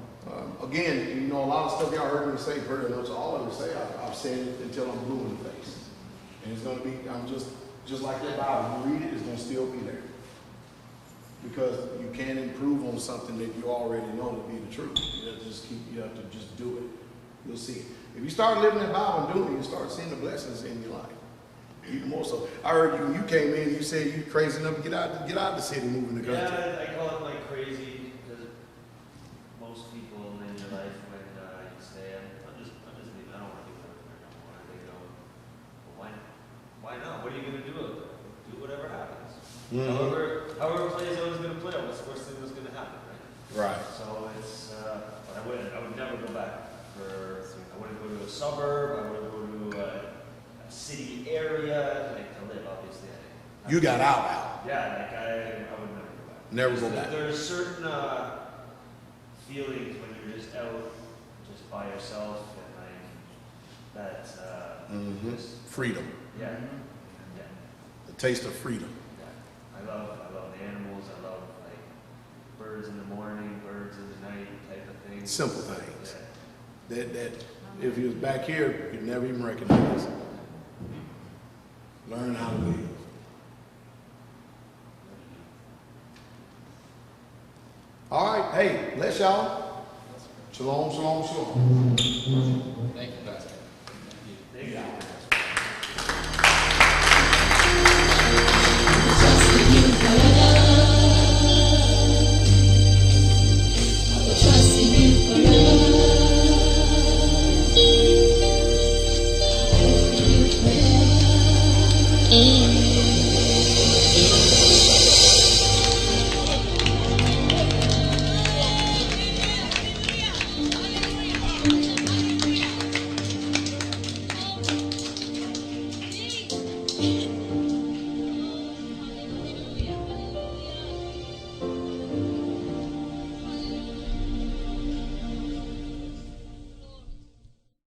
Speaker 1: again, you know, a lot of stuff y'all heard me say pretty much all of it say. I've said it until I'm blue in the face. And it's going to be, I'm just like your Bible. You read it, it's going to still be there. Because you can't improve on something that you already know to be the truth. You have to just do it. You'll see it. If you start living that Bible and doing it, you start seeing the blessings in your life. Even more so. I heard you came in, you said you crazy enough to get out of the city, moving to country.
Speaker 5: Yeah, I call it like crazy because most people in your life, when you say, I'm just leaving, I don't want to do that no more, they go, well, why not? What are you going to do with it? Do whatever happens.
Speaker 1: Mm-hmm.
Speaker 5: However it plays out is going to play out. What's the worst thing that's going to happen, right?
Speaker 1: Right.
Speaker 5: So it's, but I would never go back I wouldn't go to a suburb, I wouldn't go to a city area, like to live, obviously.
Speaker 1: You got out.
Speaker 5: Yeah, like I would never go back.
Speaker 1: Never go back.
Speaker 5: There's certain feelings when you're just out, just by yourself, and like that.
Speaker 1: Freedom.
Speaker 5: Yeah.
Speaker 3: Mm-hmm.
Speaker 5: Yeah.
Speaker 1: The taste of freedom.
Speaker 5: Yeah. I love the animals. I love like birds in the morning, birds in the night, type of things.
Speaker 1: Simple things.
Speaker 5: Yeah.
Speaker 1: That if you was back here, you'd never even recognize it. Learn how to live. All right, hey, bless y'all. Shalom, shalom, shalom.
Speaker 4: Thank you, Pastor.
Speaker 5: Thank you.
Speaker 8: Trust in you forever. Hallelujah.